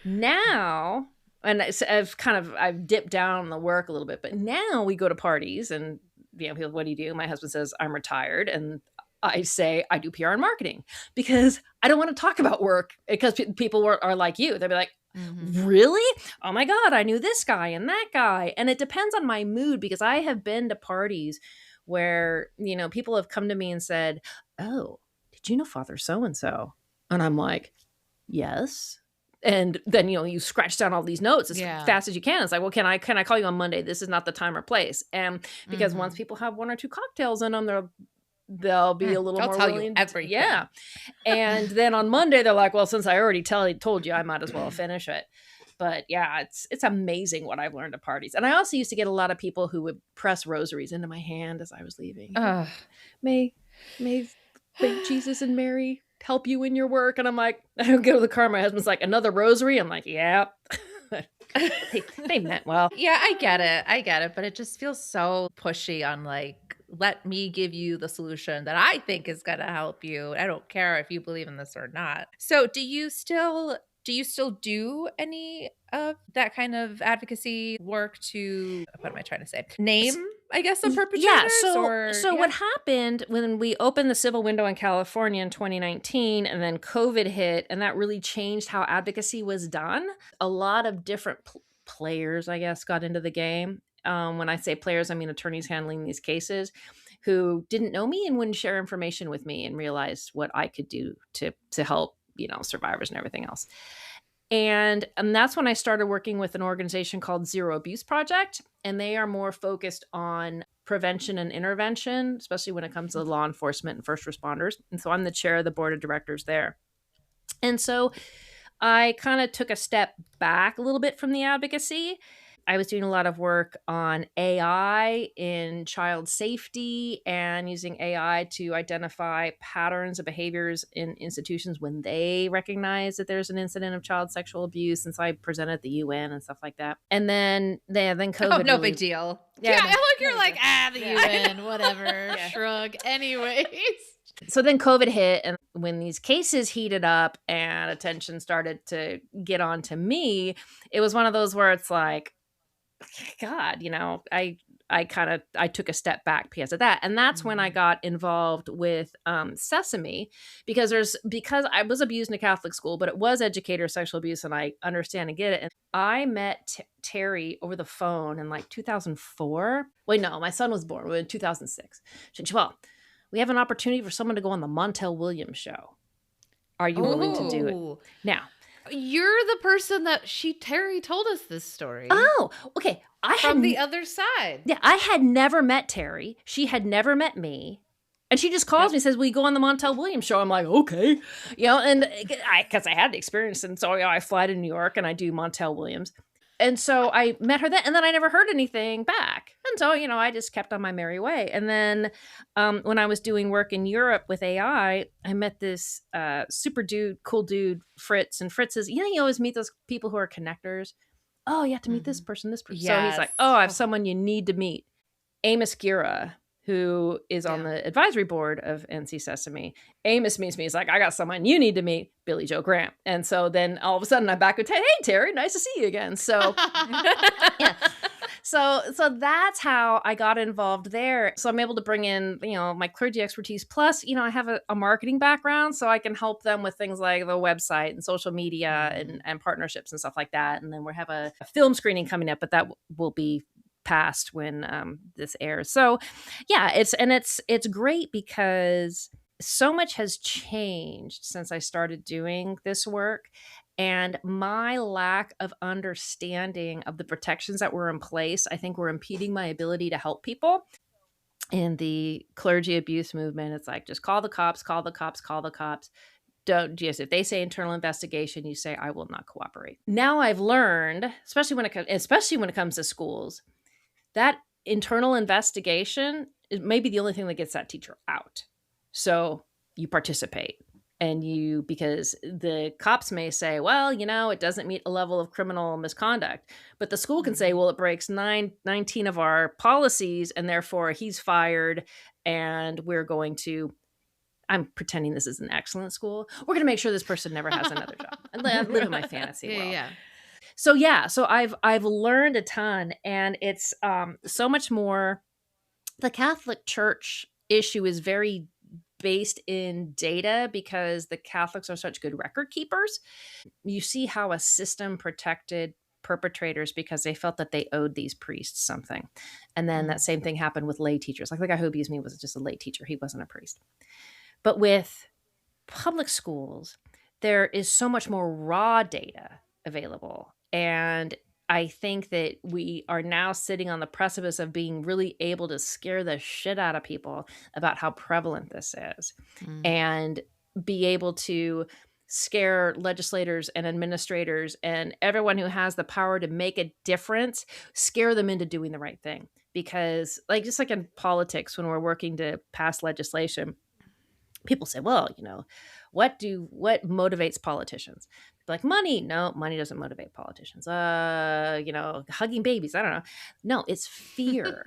Now, and I've dipped down on the work a little bit, but now we go to parties, and people, "What do you do?" My husband says, "I'm retired," and I say, "I do PR and marketing," because I don't want to talk about work, because people are like you. They'll be like, "Really? Oh my God, I knew this guy and that guy." And it depends on my mood, because I have been to parties where, people have come to me and said, "Oh, did you know Father so-and-so?" And I'm like, "Yes." And then, you scratch down all these notes as fast as you can. It's like, "Well, can I call you on Monday? This is not the time or place." And because once people have 1 or 2 cocktails in them, they'll be a little I'll more tell willing. you everything. Yeah. And then on Monday, they're like, "Well, since I already told you, I might as well finish it." But yeah, it's amazing what I've learned at parties. And I also used to get a lot of people who would press rosaries into my hand as I was leaving. May Jesus and Mary help you in your work. And I'm like, I don't go to the car. My husband's like, "Another rosary?" I'm like, "Yeah." they meant well. Yeah, I get it. But it just feels so pushy on like, let me give you the solution that I think is going to help you. I don't care if you believe in this or not. So do you still do any of that kind of advocacy work to, what am I trying to say? Name, I guess, the perpetrators? Yeah. So what happened when we opened the civil window in California in 2019, and then COVID hit, and that really changed how advocacy was done. A lot of different players, I guess, got into the game. When I say players, I mean attorneys handling these cases, who didn't know me and wouldn't share information with me, and realized what I could do to help, survivors and everything else. And that's when I started working with an organization called Zero Abuse Project. And they are more focused on prevention and intervention, especially when it comes to law enforcement and first responders. And so I'm the chair of the board of directors there. And so I kind of took a step back a little bit from the advocacy. I was doing a lot of work on AI in child safety, and using AI to identify patterns of behaviors in institutions when they recognize that there's an incident of child sexual abuse. And so I presented at the UN and stuff like that. And then COVID. No big deal. Yeah, you're like, the UN, whatever, shrug. Anyways. So then COVID hit, and when these cases heated up and attention started to get on to me, it was one of those where it's like, God, I took a step back because of that. And that's when I got involved with Sesame, because I was abused in a Catholic school, but it was educator sexual abuse, and I understand and get it. And I met Terry over the phone in like 2004. Wait, no, my son was born in 2006. She said, "Well, we have an opportunity for someone to go on the Montel Williams show. Are you willing to do it?" Now, you're the person that Terry told us this story. Oh, okay. From the other side. Yeah, I had never met Terry. She had never met me. And she just calls me and says, "Will you go on the Montel Williams show?" I'm like, "Okay." And because I had the experience. And so I fly to New York and I do Montel Williams. And so I met her then, and then I never heard anything back. And so, I just kept on my merry way. And then when I was doing work in Europe with AI, I met this super cool dude, Fritz. And Fritz is, you always meet those people who are connectors. Oh, you have to meet this person, this person. Yes. So he's like, "Oh, I have someone you need to meet." Amos Gira, who is on the advisory board of NC Sesame. Amos meets me. He's like, "I got someone you need to meet, Billy Joe Graham." And so then all of a sudden I'm back with, "Hey, Terry, nice to see you again." So yeah. So that's how I got involved there. So I'm able to bring in, my clergy expertise. Plus, I have a marketing background, so I can help them with things like the website and social media and partnerships and stuff like that. And then we have a film screening coming up, but that will be past when this airs. So yeah, it's great because so much has changed since I started doing this work. And my lack of understanding of the protections that were in place, I think, were impeding my ability to help people. In the clergy abuse movement, it's like, just call the cops, call the cops, call the cops. Don't just, if they say internal investigation, you say, "I will not cooperate." Now I've learned, especially when it comes to schools, that internal investigation is maybe the only thing that gets that teacher out. So you participate. And because the cops may say, "Well, it doesn't meet a level of criminal misconduct." But the school can say, "Well, it breaks 19 of our policies, and therefore he's fired. And I'm pretending this is an excellent school. We're going to make sure this person never has another job." And live in my fantasy world. Yeah. So I've learned a ton, and it's so much more. The Catholic Church issue is very based in data because the Catholics are such good record keepers. You see how a system protected perpetrators because they felt that they owed these priests something. And then that same thing happened with lay teachers. Like the guy who abused me was just a lay teacher. He wasn't a priest. But with public schools, there is so much more raw data available. And I think that we are now sitting on the precipice of being really able to scare the shit out of people about how prevalent this is, and be able to scare legislators and administrators and everyone who has the power to make a difference, scare them into doing the right thing. Because just like in politics, when we're working to pass legislation, people say, "Well, what motivates politicians?" Like, money. No, money doesn't motivate politicians. Hugging babies. I don't know. No, it's fear.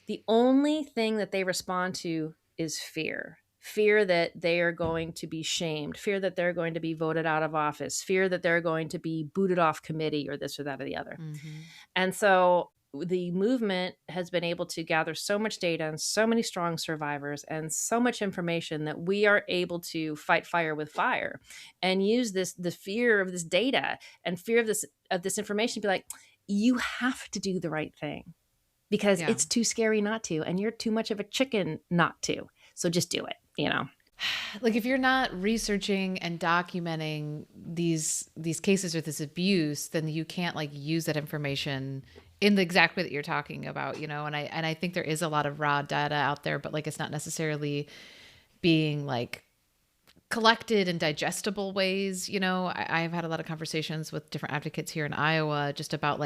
The only thing that they respond to is fear. Fear that they are going to be shamed. Fear that they're going to be voted out of office. Fear that they're going to be booted off committee or this or that or the other. And so the movement has been able to gather so much data and so many strong survivors and so much information that we are able to fight fire with fire and use the fear of this data and fear of this information to be like, you have to do the right thing because it's too scary not to, and you're too much of a chicken not to. So just do it, Like, if you're not researching and documenting these cases or this abuse, then you can't use that information in the exact way that you're talking about, and I think there is a lot of raw data out there, but it's not necessarily being collected in digestible ways. I've had a lot of conversations with different advocates here in Iowa just about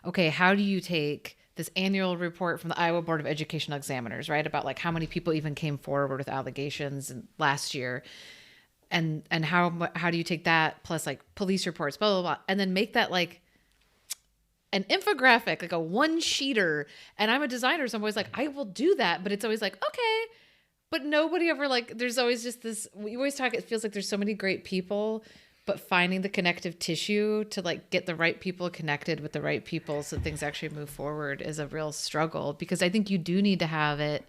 okay, how do you take this annual report from the Iowa Board of Educational Examiners, right? About how many people even came forward with allegations last year. And how do you take that plus police reports, blah, blah, blah, and then make that an infographic, a one-sheeter. And I'm a designer, so I'm always I will do that. But it's always okay. But nobody ever there's always just this, we always talk, it feels like there's so many great people but finding the connective tissue to like get the right people connected with the right people so things actually move forward is a real struggle, because I think you do need to have it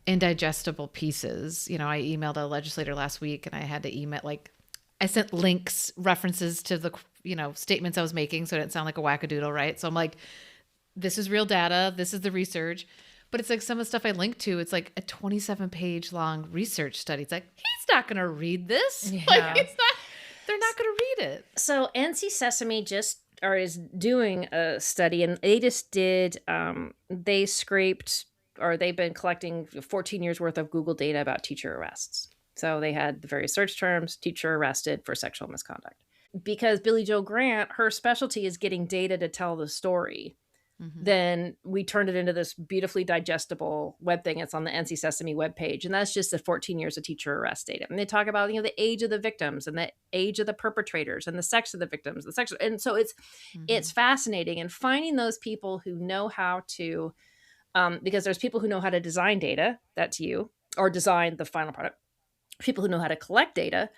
in digestible pieces. You know, I emailed a legislator last week and I had to email, like, I sent links, references to the, you know, statements I was making so it didn't sound like a wackadoodle, right? So I'm like, this is real data, this is the research. But it's like some of the stuff I linked to, it's like a 27-page long research study. It's like, he's not going to read this. Yeah. Like, it's not, they're not going to read it. So NC Sesame is doing a study, and they just did, they scraped, or they've been collecting 14 years worth of Google data about teacher arrests. So they had the various search terms, teacher arrested for sexual misconduct. Because Billy Joe Grant, her specialty is getting data to tell the story. Then we turned it into this beautifully digestible web thing. It's on the NC Sesame webpage. And that's just the 14 years of teacher arrest data. And they talk about, you know, the age of the victims and the age of the perpetrators and the sex of the victims, the sex. And so it's fascinating. And finding those people who know how to, because there's people who know how to design data, that's you, or design the final product, people who know how to collect data.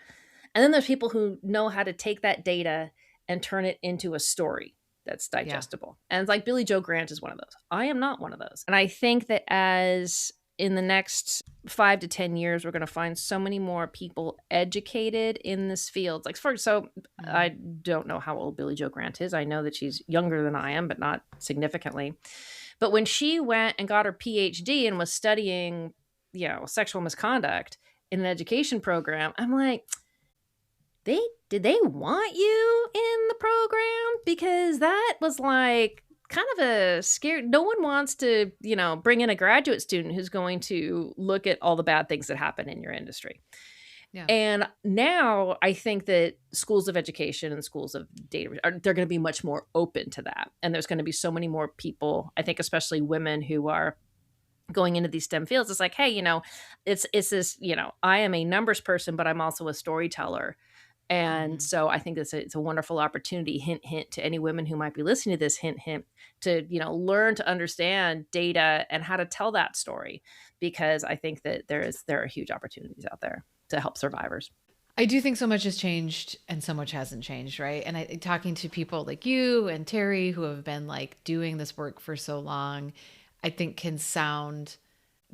And then there's people who know how to take that data and turn it into a story that's digestible. And it's like Billy Joe Grant is one of those. I am not one of those. And I think that as in the next 5 to 10 years, we're going to find so many more people educated in this field. Like, I don't know how old Billy Joe Grant is. I know that she's younger than I am, but not significantly. But when she went and got her PhD and was studying, you know, sexual misconduct in an education program, I'm like, did they want you in the program? Because that was like kind of a scary. No one wants to, you know, bring in a graduate student who's going to look at all the bad things that happen in your industry. Yeah. And now I think that schools of education and schools of data, they're going to be much more open to that. And there's going to be so many more people, I think, especially women who are going into these STEM fields. It's like, hey, you know, it's this, you know, I am a numbers person, but I'm also a storyteller. And so I think it's a wonderful opportunity, hint, hint, to any women who might be listening to this, hint, hint, to, you know, learn to understand data and how to tell that story, because I think that there are huge opportunities out there to help survivors. I do think so much has changed and so much hasn't changed, right? And talking to people like you and Terry who have been like doing this work for so long, I think can sound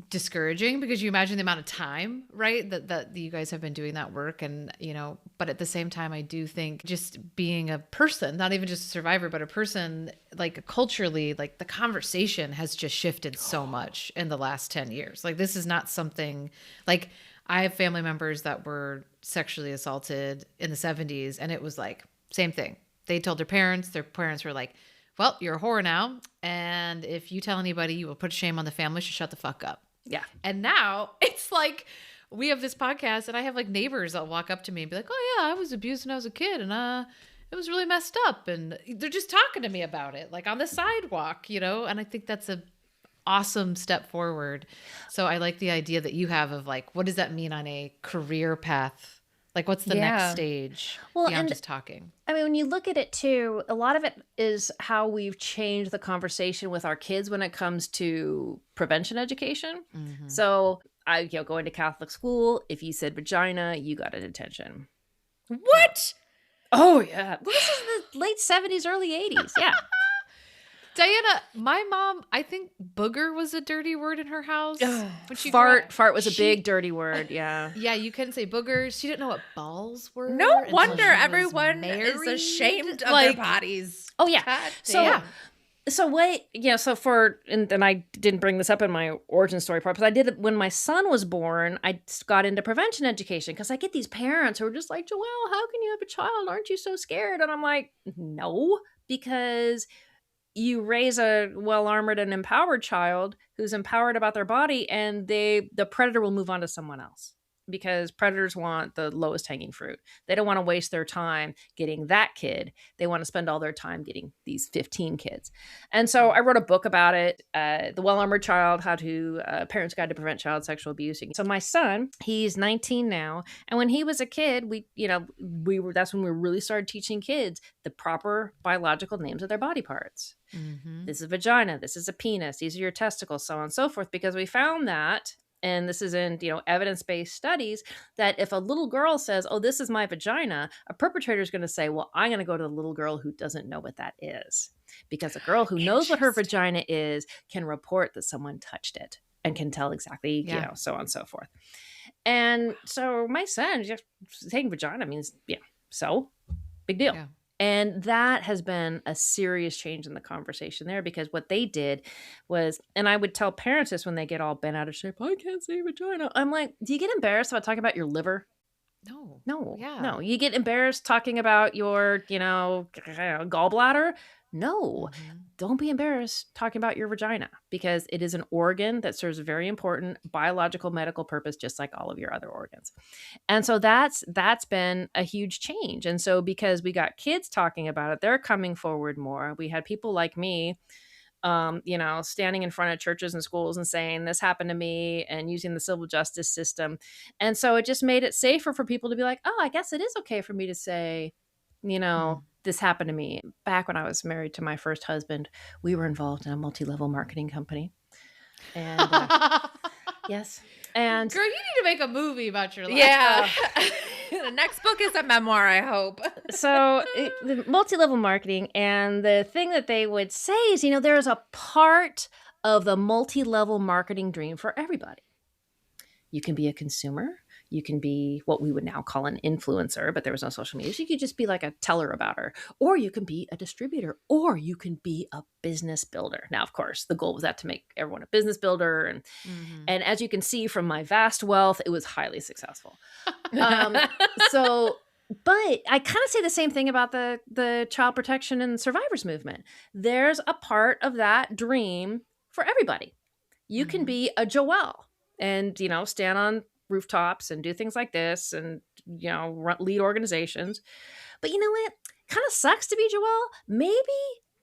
discouraging, because you imagine the amount of time, right, that you guys have been doing that work. And, you know, but at the same time, I do think just being a person, not even just a survivor, but a person, like culturally, like the conversation has just shifted so much in the last 10 years. Like, this is not something like, I have family members that were sexually assaulted in the 70s, and it was like, same thing. They told their parents were like, well, you're a whore now, and if you tell anybody, you will put shame on the family, so shut the fuck up. Yeah. And now it's like, we have this podcast, and I have like neighbors that'll walk up to me and be like, oh yeah, I was abused when I was a kid, and it was really messed up. And they're just talking to me about it, like on the sidewalk, you know? And I think that's a awesome step forward. So I like the idea that you have of like, what does that mean on a career path? Like, what's the next stage beyond just talking? I mean, when you look at it too, a lot of it is how we've changed the conversation with our kids when it comes to prevention education. So going to Catholic school, if you said vagina, you got a detention. What? Oh, yeah. Well, this is the late 70s, early 80s. Yeah. Diana, my mom, I think booger was a dirty word in her house. When she fart was a big dirty word. Yeah. Yeah, you couldn't say boogers. She didn't know what balls were. No wonder everyone is ashamed of their bodies. Oh yeah. And I didn't bring this up in my origin story part, but I did it when my son was born. I got into prevention education because I get these parents who are just like, Joelle, how can you have a child? Aren't you so scared? And I'm like, no, because you raise a well-armored and empowered child who's empowered about their body, and the predator will move on to someone else, because predators want the lowest hanging fruit. They don't want to waste their time getting that kid. They want to spend all their time getting these 15 kids. And so I wrote a book about it, The Well-Armored Child, How to Parents' Guide to Prevent Child Sexual Abuse. So my son, he's 19 now. And when he was a kid, that's when we really started teaching kids the proper biological names of their body parts. This is a vagina. This is a penis. These are your testicles, so on and so forth, because we found that and this is in, evidence-based studies, that if a little girl says, "Oh, this is my vagina," a perpetrator is going to say, "Well, I'm going to go to the little girl who doesn't know what that is." Because a girl who knows what her Interesting. vagina is can report that someone touched it and can tell exactly, Yeah. so on and so forth. And so my son, just saying vagina means, so big deal. Yeah. And that has been a serious change in the conversation there, because what they did was, and I would tell parents this when they get all bent out of shape, "I can't say vagina." I'm like, do you get embarrassed about talking about your liver? No. No, Yeah. no. You get embarrassed talking about your, gallbladder? No. Mhm. Don't be embarrassed talking about your vagina, because it is an organ that serves a very important biological medical purpose, just like all of your other organs. And so that's been a huge change. And so because we got kids talking about it, they're coming forward more. We had people like me, standing in front of churches and schools and saying, "This happened to me," and using the civil justice system. And so it just made it safer for people to be like, "Oh, I guess it is okay for me to say, Mm. this happened to me." Back when I was married to my first husband, we were involved in a multi-level marketing company. And yes. And Girl, you need to make a movie about your life. Yeah. The next book is a memoir, I hope. so the multi-level marketing, and the thing that they would say is, there's a part of the multi-level marketing dream for everybody. You can be a consumer. You can be what we would now call an influencer, but there was no social media. So you could just be like a teller about her, or you can be a distributor, or you can be a business builder. Now, of course, the goal was that to make everyone a business builder. And Mhm. and as you can see from my vast wealth, it was highly successful. Um, so, but I kind of say the same thing about the child protection and survivors movement. There's a part of that dream for everybody. You can Mhm. be a Joelle and, stand on rooftops and do things like this, and, lead organizations. But you know what? Kind of sucks to be Joelle. Maybe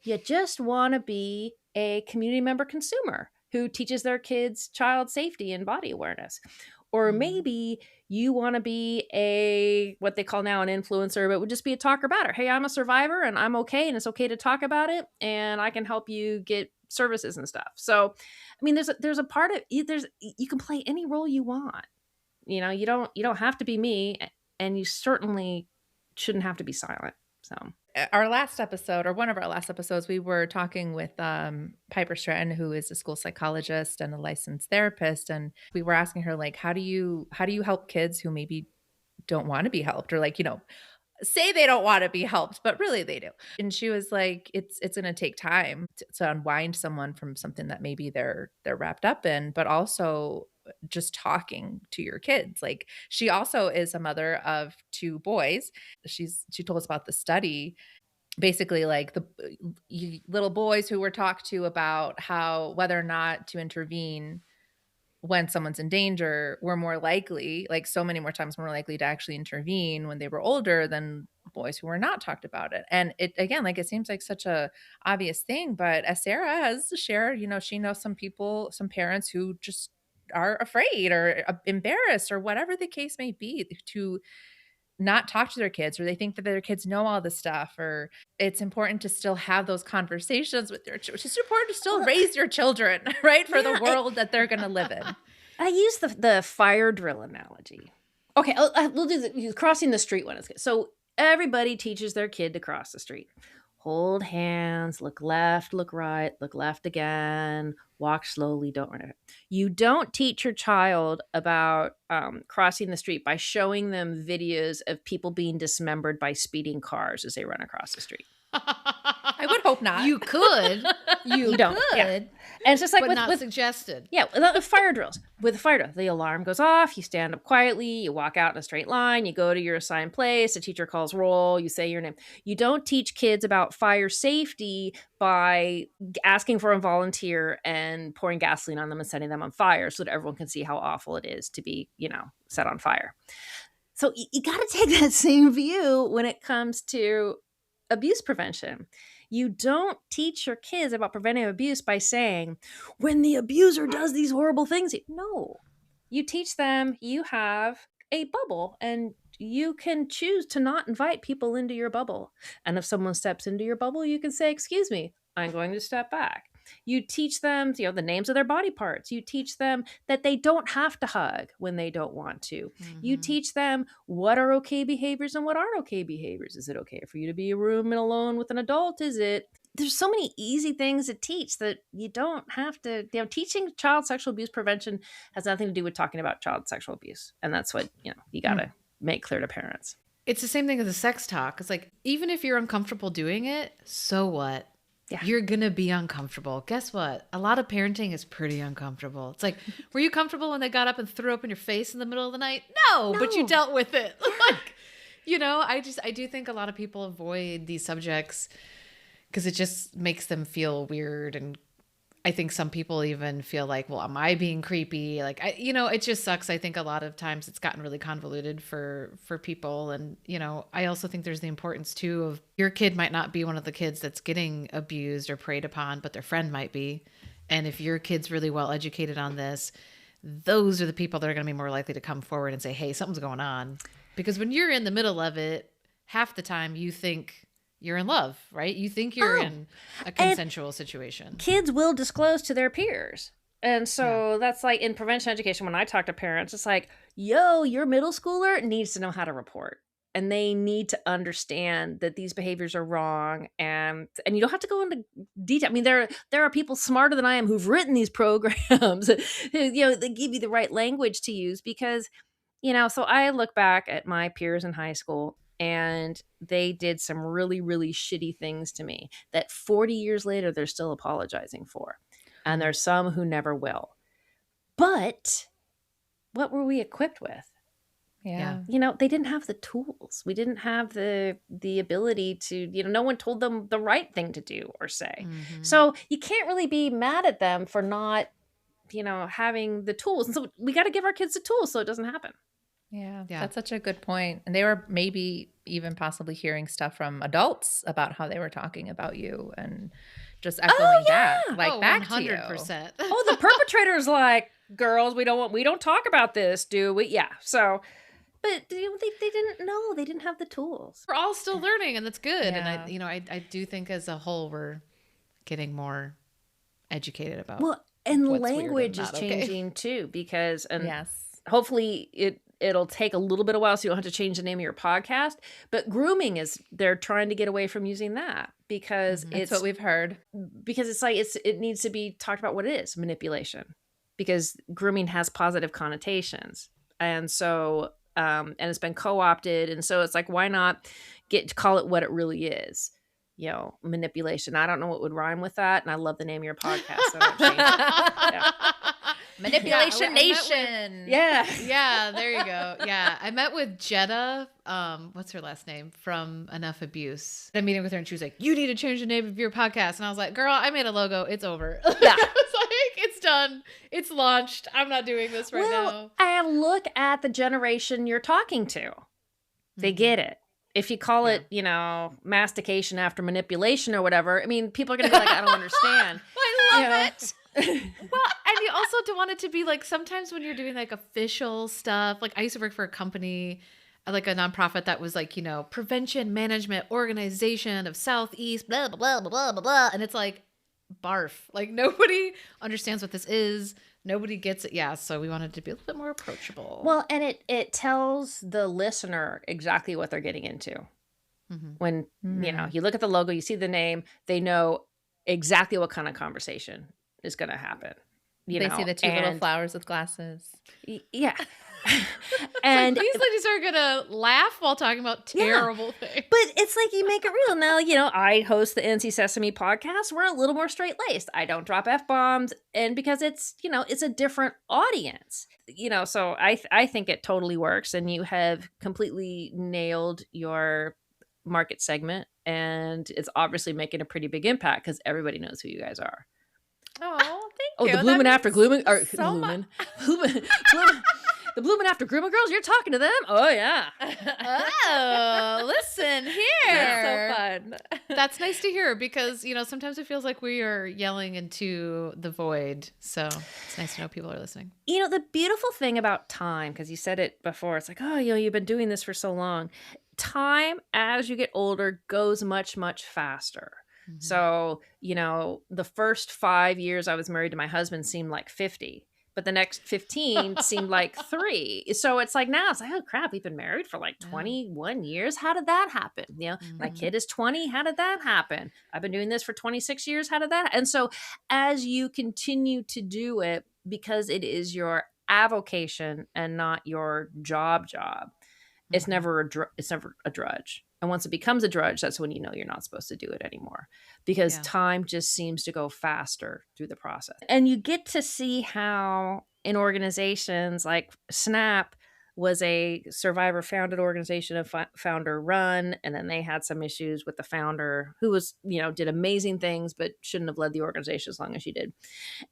you just want to be a community member consumer who teaches their kids child safety and body awareness. Or Mhm. maybe you want to be a, what they call now, an influencer, but would just be a talker about it. Hey, I'm a survivor and I'm okay, and it's okay to talk about it, and I can help you get services and stuff. So, I mean, there's a part of there's you can play any role you want. You don't have to be me, and you certainly shouldn't have to be silent. So, Our last episode, or one of our last episodes, we were talking with Piper Stratton, who is a school psychologist and a licensed therapist, and we were asking her, like, how do you help kids who maybe don't want to be helped, or, like, say they don't want to be helped, but really they do. And she was like, it's going to take time to unwind someone from something that maybe they're wrapped up in, but also just talking to your kids. Like, she also is a mother of two boys. She told us about the study, basically, like, the little boys who were talked to about how whether or not to intervene when someone's in danger were more likely, like, so many more times more likely to actually intervene when they were older than boys who were not talked about it. And it, again, like, it seems like such a obvious thing, but as Sarah has shared, she knows some people, some parents who just are afraid or embarrassed or whatever the case may be to not talk to their kids, or they think that their kids know all this stuff, or it's important to still have those conversations with their children. It's just important to still well, raise your children, right? For the yeah, world that they're going to live in. I use the fire drill analogy. Okay, we'll do the crossing the street one. Is good. So everybody teaches their kid to cross the street. Hold hands, look left, look right, look left again, walk slowly, don't run it. You don't teach your child about crossing the street by showing them videos of people being dismembered by speeding cars as they run across the street. I would hope not. You could. You don't, could. yeah. And it's just like but not with suggested. yeah, with fire drills. With a fire drill, the alarm goes off, you stand up quietly, you walk out in a straight line, you go to your assigned place, the teacher calls roll, you say your name. You don't teach kids about fire safety by asking for a volunteer and pouring gasoline on them and setting them on fire so that everyone can see how awful it is to be, set on fire. So you got to take that same view when it comes to abuse prevention. You don't teach your kids about preventing abuse by saying, when the abuser does these horrible things. No, you teach them you have a bubble and you can choose to not invite people into your bubble. And if someone steps into your bubble, you can say, "Excuse me, I'm going to step back." You teach them, the names of their body parts. You teach them that they don't have to hug when they don't want to. You teach them what are okay behaviors and what aren't okay behaviors. Is it okay for you to be in a room and alone with an adult? There's so many easy things to teach that you don't have to, teaching child sexual abuse prevention has nothing to do with talking about child sexual abuse. And that's what, you got to make clear to parents. It's the same thing as a sex talk. It's like, even if you're uncomfortable doing it, so what? Yeah. You're going to be uncomfortable. Guess what? A lot of parenting is pretty uncomfortable. It's like, were you comfortable when they got up and threw up in your face in the middle of the night? No. But you dealt with it. Like, I do think a lot of people avoid these subjects because it just makes them feel weird. And I think some people even feel like, well, am I being creepy? Like, it just sucks. I think a lot of times it's gotten really convoluted for people. And, I also think there's the importance too of your kid might not be one of the kids that's getting abused or preyed upon, but their friend might be. And if your kid's really well educated on this, those are the people that are going to be more likely to come forward and say, hey, something's going on. Because when you're in the middle of it, half the time you think you're in love, right? You think you're in a consensual situation. Kids will disclose to their peers. And so that's like in prevention education, when I talk to parents, it's like, yo, your middle schooler needs to know how to report. And they need to understand that these behaviors are wrong. And you don't have to go into detail. I mean, there are people smarter than I am who've written these programs. They give you the right language to use because, so I look back at my peers in high school and they did some really, really shitty things to me that 40 years later, they're still apologizing for. And there's some who never will. But what were we equipped with? Yeah. They didn't have the tools. We didn't have the ability to, no one told them the right thing to do or say. So you can't really be mad at them for not, having the tools. And so we got to give our kids the tools so it doesn't happen. Yeah, that's such a good point. And they were maybe even possibly hearing stuff from adults about how they were talking about you and just echoing that, like back 100%. To you. 100%. The perpetrator's like, girls, we don't talk about this, do we? Yeah. So, but they didn't know. They didn't have the tools. We're all still learning, and that's good. Yeah. And I do think as a whole we're getting more educated about. Well, and language is changing too, because hopefully it'll take a little bit of while, so you don't have to change the name of your podcast. But grooming they're trying to get away from using that because that's what we've heard. Because it's like it needs to be talked about what it is, manipulation. Because grooming has positive connotations, and so and it's been co-opted, and so it's like, why not call it what it really is? Manipulation. I don't know what would rhyme with that, and I love the name of your podcast. So I don't change it. Yeah. Manipulation Nation. Yeah, there you go. Yeah. I met with Jetta, what's her last name, from Enough Abuse. I had a meeting with her and she was like, you need to change the name of your podcast. And I was like, girl, I made a logo. It's over. Yeah. It's like, it's done. It's launched. I'm not doing this right now. And look at the generation you're talking to. They get it. If you call it, mastication after manipulation or whatever, I mean, people are going to be like, I don't understand. I love it. Well, and you also don't want it to be like, sometimes when you're doing like official stuff, like I used to work for a company, like a nonprofit that was like, prevention management organization of Southeast, blah, blah, blah, blah, blah, blah. And it's like, barf. Like nobody understands what this is. Nobody gets it. Yeah. So we wanted to be a little bit more approachable. Well, and it tells the listener exactly what they're getting into. When, you look at the logo, you see the name, they know exactly what kind of conversation is going to happen. They see the two little flowers with glasses. Yeah. And these ladies are going to laugh while talking about terrible things. But it's like you make it real. Now, I host the NC Sesame podcast. We're a little more straight-laced. I don't drop F-bombs. And because it's, it's a different audience. So I think it totally works. And you have completely nailed your market segment. And it's obviously making a pretty big impact because everybody knows who you guys are. Oh, thank you. The Bloomin' After Glooming, or Bloomin'. The Bloomin' After Grooming girls, you're talking to them? Oh, yeah. Oh, listen here. That's so fun. That's nice to hear because, sometimes it feels like we are yelling into the void. So it's nice to know people are listening. The beautiful thing about time, because you said it before, it's like, oh, you've been doing this for so long. Time, as you get older, goes much, much faster. So, the first 5 years I was married to my husband seemed like 50, but the next 15 seemed like 3. So it's like now it's like, oh crap, we've been married for like Yeah. 21 years. How did that happen? My kid is 20. How did that happen? I've been doing this for 26 years. How did that? And so as you continue to do it, because it is your avocation and not your job, it's never it's never a drudge. And once it becomes a drudge, that's when you know you're not supposed to do it anymore, because Yeah. time just seems to go faster through the process. And you get to see how in organizations like Snap was a survivor founded organization, a founder run, and then they had some issues with the founder who was, did amazing things but shouldn't have led the organization as long as she did. And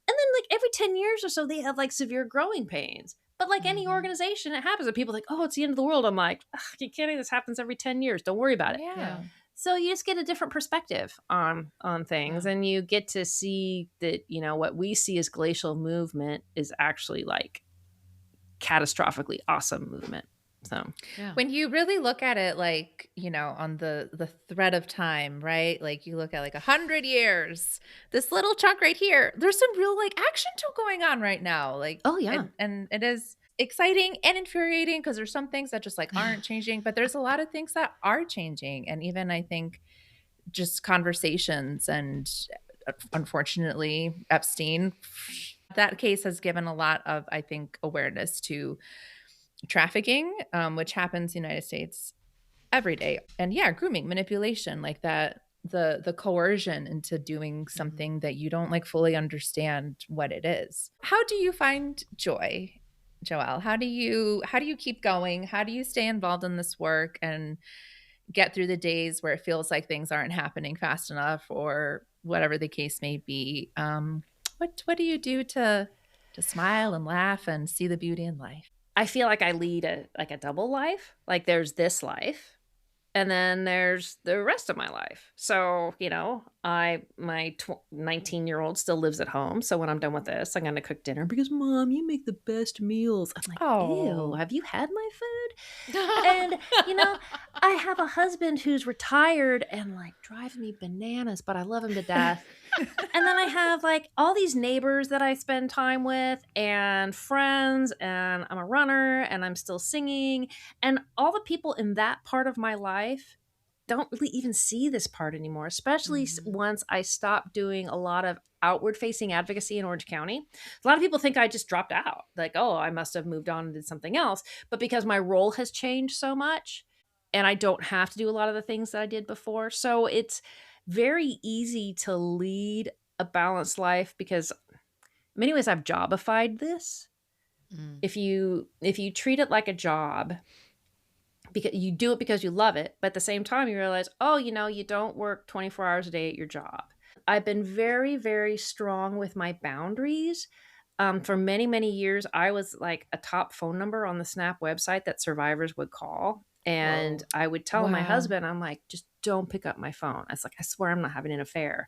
then like every 10 years or so they had like severe growing pains. But like any organization, it happens. And people are like, oh, it's the end of the world. I'm like, you kidding? This happens every 10 years. Don't worry about it. Yeah. So you just get a different perspective on things, and you get to see that, what we see as glacial movement is actually like catastrophically awesome movement. So when you really look at it, like, on the thread of time, right? Like you look at like 100 years, this little chunk right here, there's some real like action going on right now. Like, oh yeah. And it is exciting and infuriating because there's some things that just like aren't changing, but there's a lot of things that are changing. And even I think just conversations, and unfortunately Epstein, that case has given a lot of, I think, awareness to trafficking, which happens in the United States every day. And yeah, grooming, manipulation, like that, the coercion into doing something that you don't like fully understand what it is. How do you find joy, Joelle? How do you keep going? How do you stay involved in this work and get through the days where it feels like things aren't happening fast enough, or whatever the case may be? What do you do to smile and laugh and see the beauty in life? I feel like I lead a double life. Like there's this life, and then there's the rest of my life. So, my 19-year-old still lives at home. So when I'm done with this, I'm going to cook dinner because, Mom, you make the best meals. I'm like, oh, ew, have you had my food? And, I have a husband who's retired and like drives me bananas, but I love him to death. And then I have like all these neighbors that I spend time with and friends, and I'm a runner and I'm still singing. And all the people in that part of my life don't really even see this part anymore, especially once I stopped doing a lot of outward facing advocacy in Orange County. A lot of people think I just dropped out, like, oh, I must have moved on and did something else. But because my role has changed so much and I don't have to do a lot of the things that I did before. So it's very easy to lead a balanced life because in many ways I've jobified this. If you treat it like a job, because you do it because you love it, but at the same time you realize, oh, you don't work 24 hours a day at your job. I've been very, very strong with my boundaries. For many, many years, I was like a top phone number on the Snap website that survivors would call. And I would tell my husband, I'm like, just don't pick up my phone. I was like, I swear I'm not having an affair.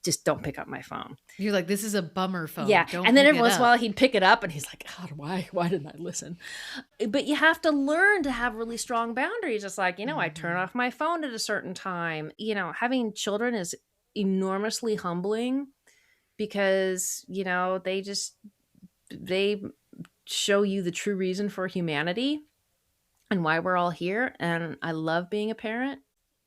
Just don't pick up my phone. You're like, this is a bummer phone. Yeah. Don't and then pick every it once in a up. while he'd pick it up and he's like, God, why didn't I listen? But you have to learn to have really strong boundaries. It's like, I turn off my phone at a certain time. Having children is enormously humbling because, they show you the true reason for humanity and why we're all here. And I love being a parent.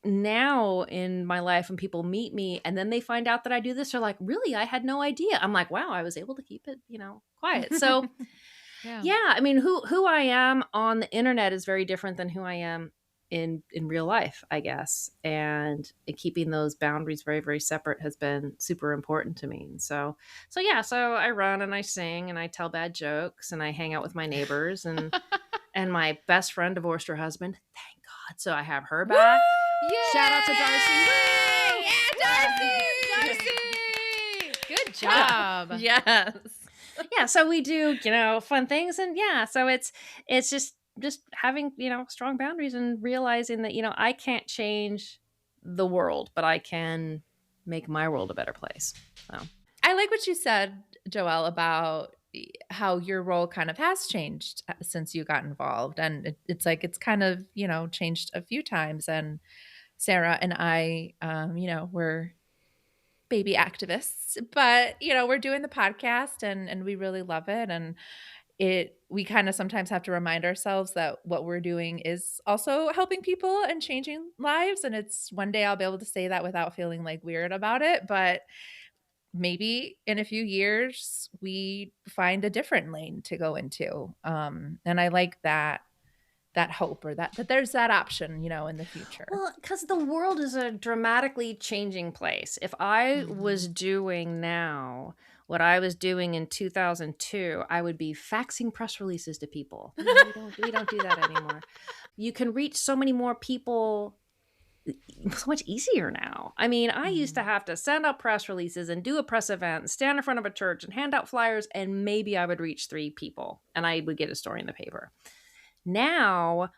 Now in my life, when people meet me and then they find out that I do this, they're like, really? I had no idea. I'm like, wow, I was able to keep it, quiet. So yeah, I mean, who I am on the internet is very different than who I am in real life, I guess. And keeping those boundaries very, very separate has been super important to me. And so I run and I sing and I tell bad jokes and I hang out with my neighbors and and my best friend divorced her husband. Thank God. So I have her back. Yay! Shout out to Darcy. Yeah, Darcy! Good job. Yes. Yeah, so we do, fun things, and so it's just having, strong boundaries and realizing that, I can't change the world, but I can make my world a better place. So I like what you said, Joelle, about how your role kind of has changed since you got involved. And it's like, it's kind of, changed a few times. And Sarah and I, we're baby activists, but we're doing the podcast and we really love it. And we kind of sometimes have to remind ourselves that what we're doing is also helping people and changing lives. And it's one day I'll be able to say that without feeling like weird about it. But maybe in a few years we find a different lane to go into. And I like that hope, or that there's that option, in the future. Well, because the world is a dramatically changing place. If I was doing now what I was doing in 2002, I would be faxing press releases to people. We don't do that anymore. You can reach so many more people so much easier now. I mean, I used to have to send out press releases and do a press event and stand in front of a church and hand out flyers, and maybe I would reach 3 people and I would get a story in the paper. Now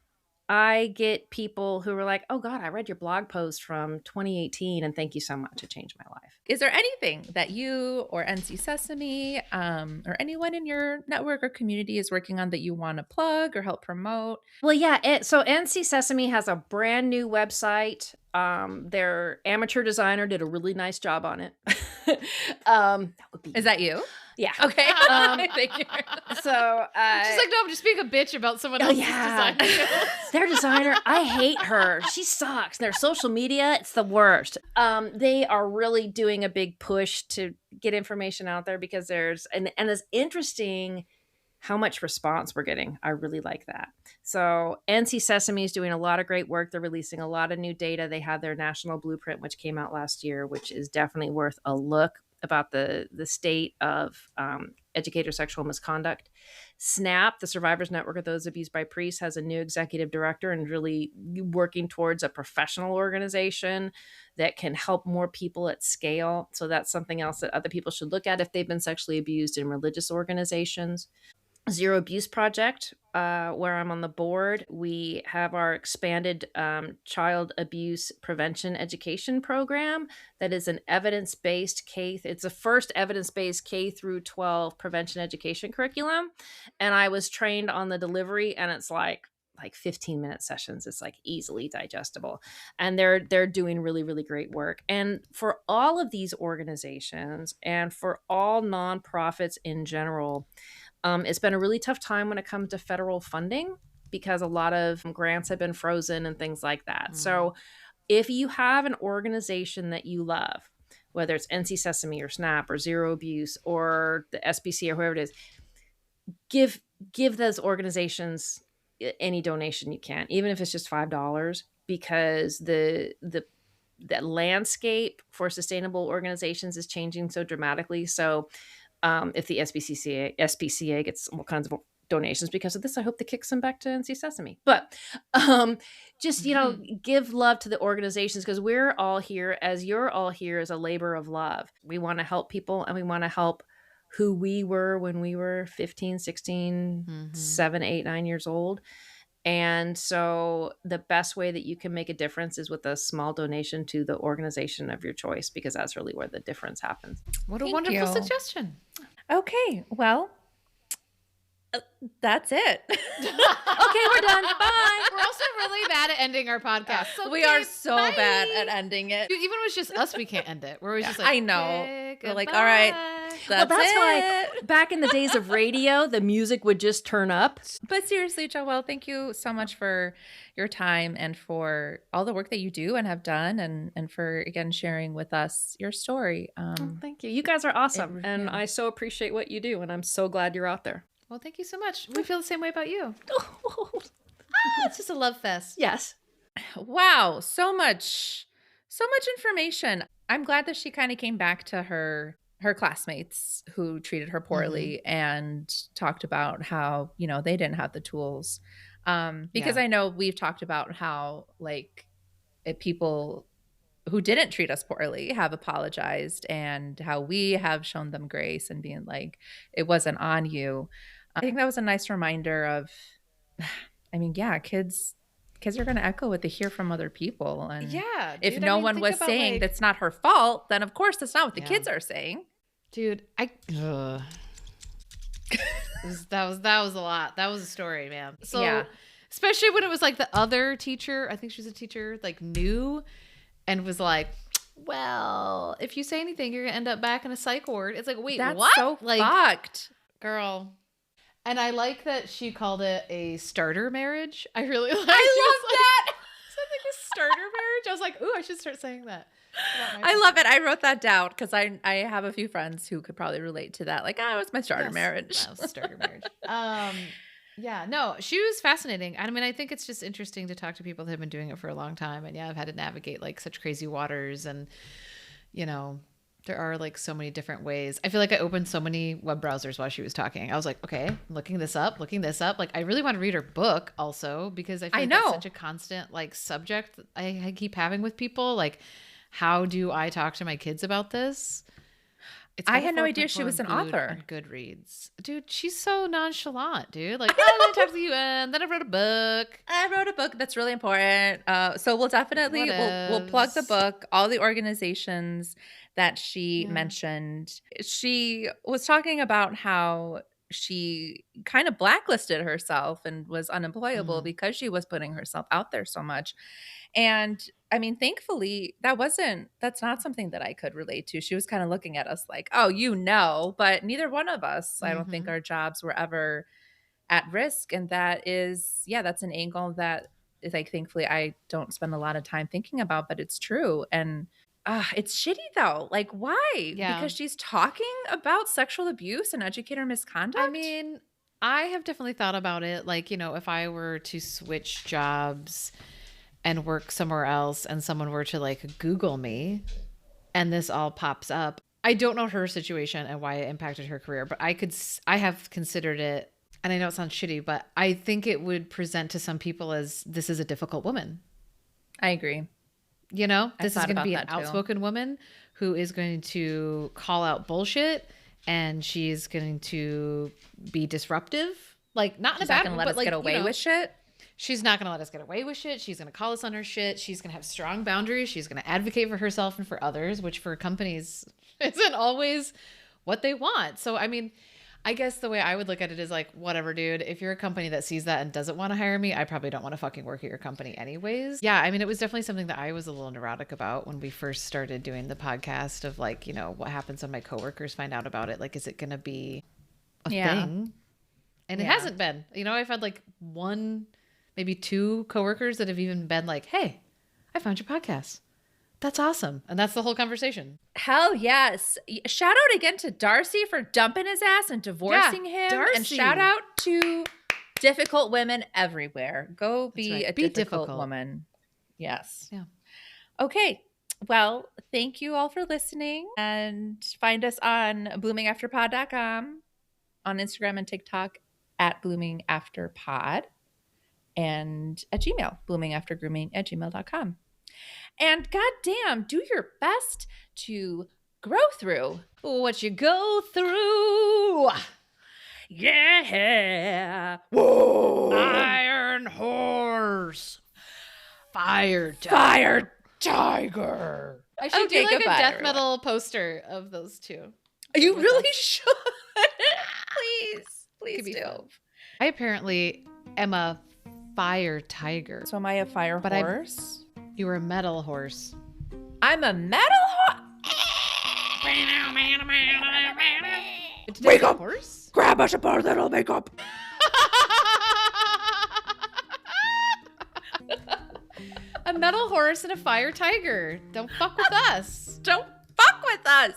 I get people who are like, oh God, I read your blog post from 2018 and thank you so much. It changed my life. Is there anything that you or NC Sesame or anyone in your network or community is working on that you want to plug or help promote? Well, yeah. So NC Sesame has a brand new website. Their amateur designer did a really nice job on it. Is that you? Yeah. Okay. Thank you. So she's like, no, I'm just being a bitch about someone else's design. Their designer, I hate her. She sucks. Their social media, it's the worst. They are really doing a big push to get information out there because there's and it's interesting how much response we're getting. I really like that. So NC Sesame is doing a lot of great work. They're releasing a lot of new data. They had their national blueprint, which came out last year, which is definitely worth a look about the state of educator sexual misconduct. SNAP, the Survivors Network of Those Abused by Priests, has a new executive director and really working towards a professional organization that can help more people at scale. So that's something else that other people should look at if they've been sexually abused in religious organizations. Zero Abuse Project, where I'm on the board. We have our expanded child abuse prevention education program that is an evidence-based it's the first evidence-based K through 12 prevention education curriculum. And I was trained on the delivery, and it's like 15-minute sessions. It's like easily digestible. And they're doing really, really great work. And for all of these organizations and for all nonprofits in general, it's been a really tough time when it comes to federal funding because a lot of grants have been frozen and things like that. So if you have an organization that you love, whether it's NC Sesame or SNAP or Zero Abuse or the SBC or whoever it is, give those organizations any donation you can, even if it's just $5, because the landscape for sustainable organizations is changing so dramatically. So if the SPCA gets all kinds of donations because of this, I hope they kick some back to NC Sesame. But just, give love to the organizations because we're all here, as you're all here, as a labor of love. We want to help people, and we want to help who we were when we were 15, 16, 7, 8, 9 years old. And so the best way that you can make a difference is with a small donation to the organization of your choice, because that's really where the difference happens. What a wonderful suggestion. Okay, well, that's it. Okay, we're done. Bye. We're also really bad at ending our podcast. So we are so bad at ending it. Dude, even when it's just us, we can't end it. We're always just like, I know. okay, We're like, all right, that's why back in the days of radio, the music would just turn up. But seriously, Joelle, thank you so much for your time and for all the work that you do and have done, and for, again, sharing with us your story. Thank you. You guys are awesome. And I so appreciate what you do. And I'm so glad you're out there. Well, thank you so much. We feel the same way about you. It's just a love fest. Yes. Wow. So much information. I'm glad that she kind of came back to her classmates who treated her poorly and talked about how, they didn't have the tools. Because I know we've talked about how, people who didn't treat us poorly have apologized, and how we have shown them grace and being like, it wasn't on you. I think that was a nice reminder of, kids are going to echo what they hear from other people. And if no one was saying that's not her fault, then of course that's not what the kids are saying. Dude, that was a lot. That was a story, man. So especially when it was like the other teacher, I think she was a teacher, knew and was like, well, if you say anything, you're gonna end up back in a psych ward. It's like, wait, That's what? so Like, fucked. girl. And I like that she called it a starter marriage. I really like. I love that. Sounds like a starter marriage. I was like, ooh, I should start saying that. I love it. I wrote that down because I have a few friends who could probably relate to that. Like, oh, it was my starter marriage. That was starter marriage. Yeah, no, she was fascinating. I mean, I think it's just interesting to talk to people that have been doing it for a long time. And yeah, I've had to navigate like such crazy waters, and you know, there are like so many different ways. I feel like I opened so many web browsers while she was talking. I was like, okay, I'm looking this up. Like, I really want to read her book also, because I feel like that's such a constant like subject I keep having with people. Like, how do I talk to my kids about this? I had no idea she was an author. On Goodreads. Dude, she's so nonchalant, dude. Like, oh, I'm gonna talk to you, and then I wrote a book. I wrote a book that's really important. So we'll definitely we'll plug the book, all the organizations that she mentioned. She was talking about how she kind of blacklisted herself and was unemployable because she was putting herself out there so much. And I mean, thankfully, that's not something that I could relate to. She was kind of looking at us like, oh, but neither one of us, I don't think our jobs were ever at risk. And that's an angle that is like, thankfully, I don't spend a lot of time thinking about, but it's true. And it's shitty though. Like, why? Yeah. Because she's talking about sexual abuse and educator misconduct. I mean, I have definitely thought about it. Like, you know, if I were to switch jobs and work somewhere else and someone were to like Google me and this all pops up, I don't know her situation and why it impacted her career, but I have considered it, and I know it sounds shitty, but I think it would present to some people as this is a difficult woman. I agree. You know, this is going to be an outspoken woman who is going to call out bullshit, and she's going to be disruptive. Like, not in a bad way, but like, get away with shit. She's not going to let us get away with shit. She's going to call us on her shit. She's going to have strong boundaries. She's going to advocate for herself and for others, which for companies isn't always what they want. So, I mean, I guess the way I would look at it is like, whatever, dude. If you're a company that sees that and doesn't want to hire me, I probably don't want to fucking work at your company anyways. Yeah, I mean, it was definitely something that I was a little neurotic about when we first started doing the podcast of like, you know, what happens when my coworkers find out about it? Like, is it going to be a thing? And it hasn't been. You know, I've had like maybe 2 coworkers that have even been like, hey, I found your podcast. That's awesome. And that's the whole conversation. Hell yes. Shout out again to Darcy for dumping his ass and divorcing him. Darcy. And shout out to difficult women everywhere. Go be a difficult woman. Yes. Yeah. Okay. Well, thank you all for listening, and find us on bloomingafterpod.com, on Instagram and TikTok at bloomingafterpod, and at Gmail, bloomingaftergrooming@gmail.com. And goddamn, do your best to grow through what you go through. Yeah. Whoa. Iron horse. Fire tiger. I should do like a death metal poster of those two. You really should. Please do. Fun. I apparently am a fire tiger. So am I a fire horse? You were a metal horse. I'm a metal horse. Wake up! Horse? Grab us a bar that'll make up. A metal horse and a fire tiger. Don't fuck with us. Don't fuck with us.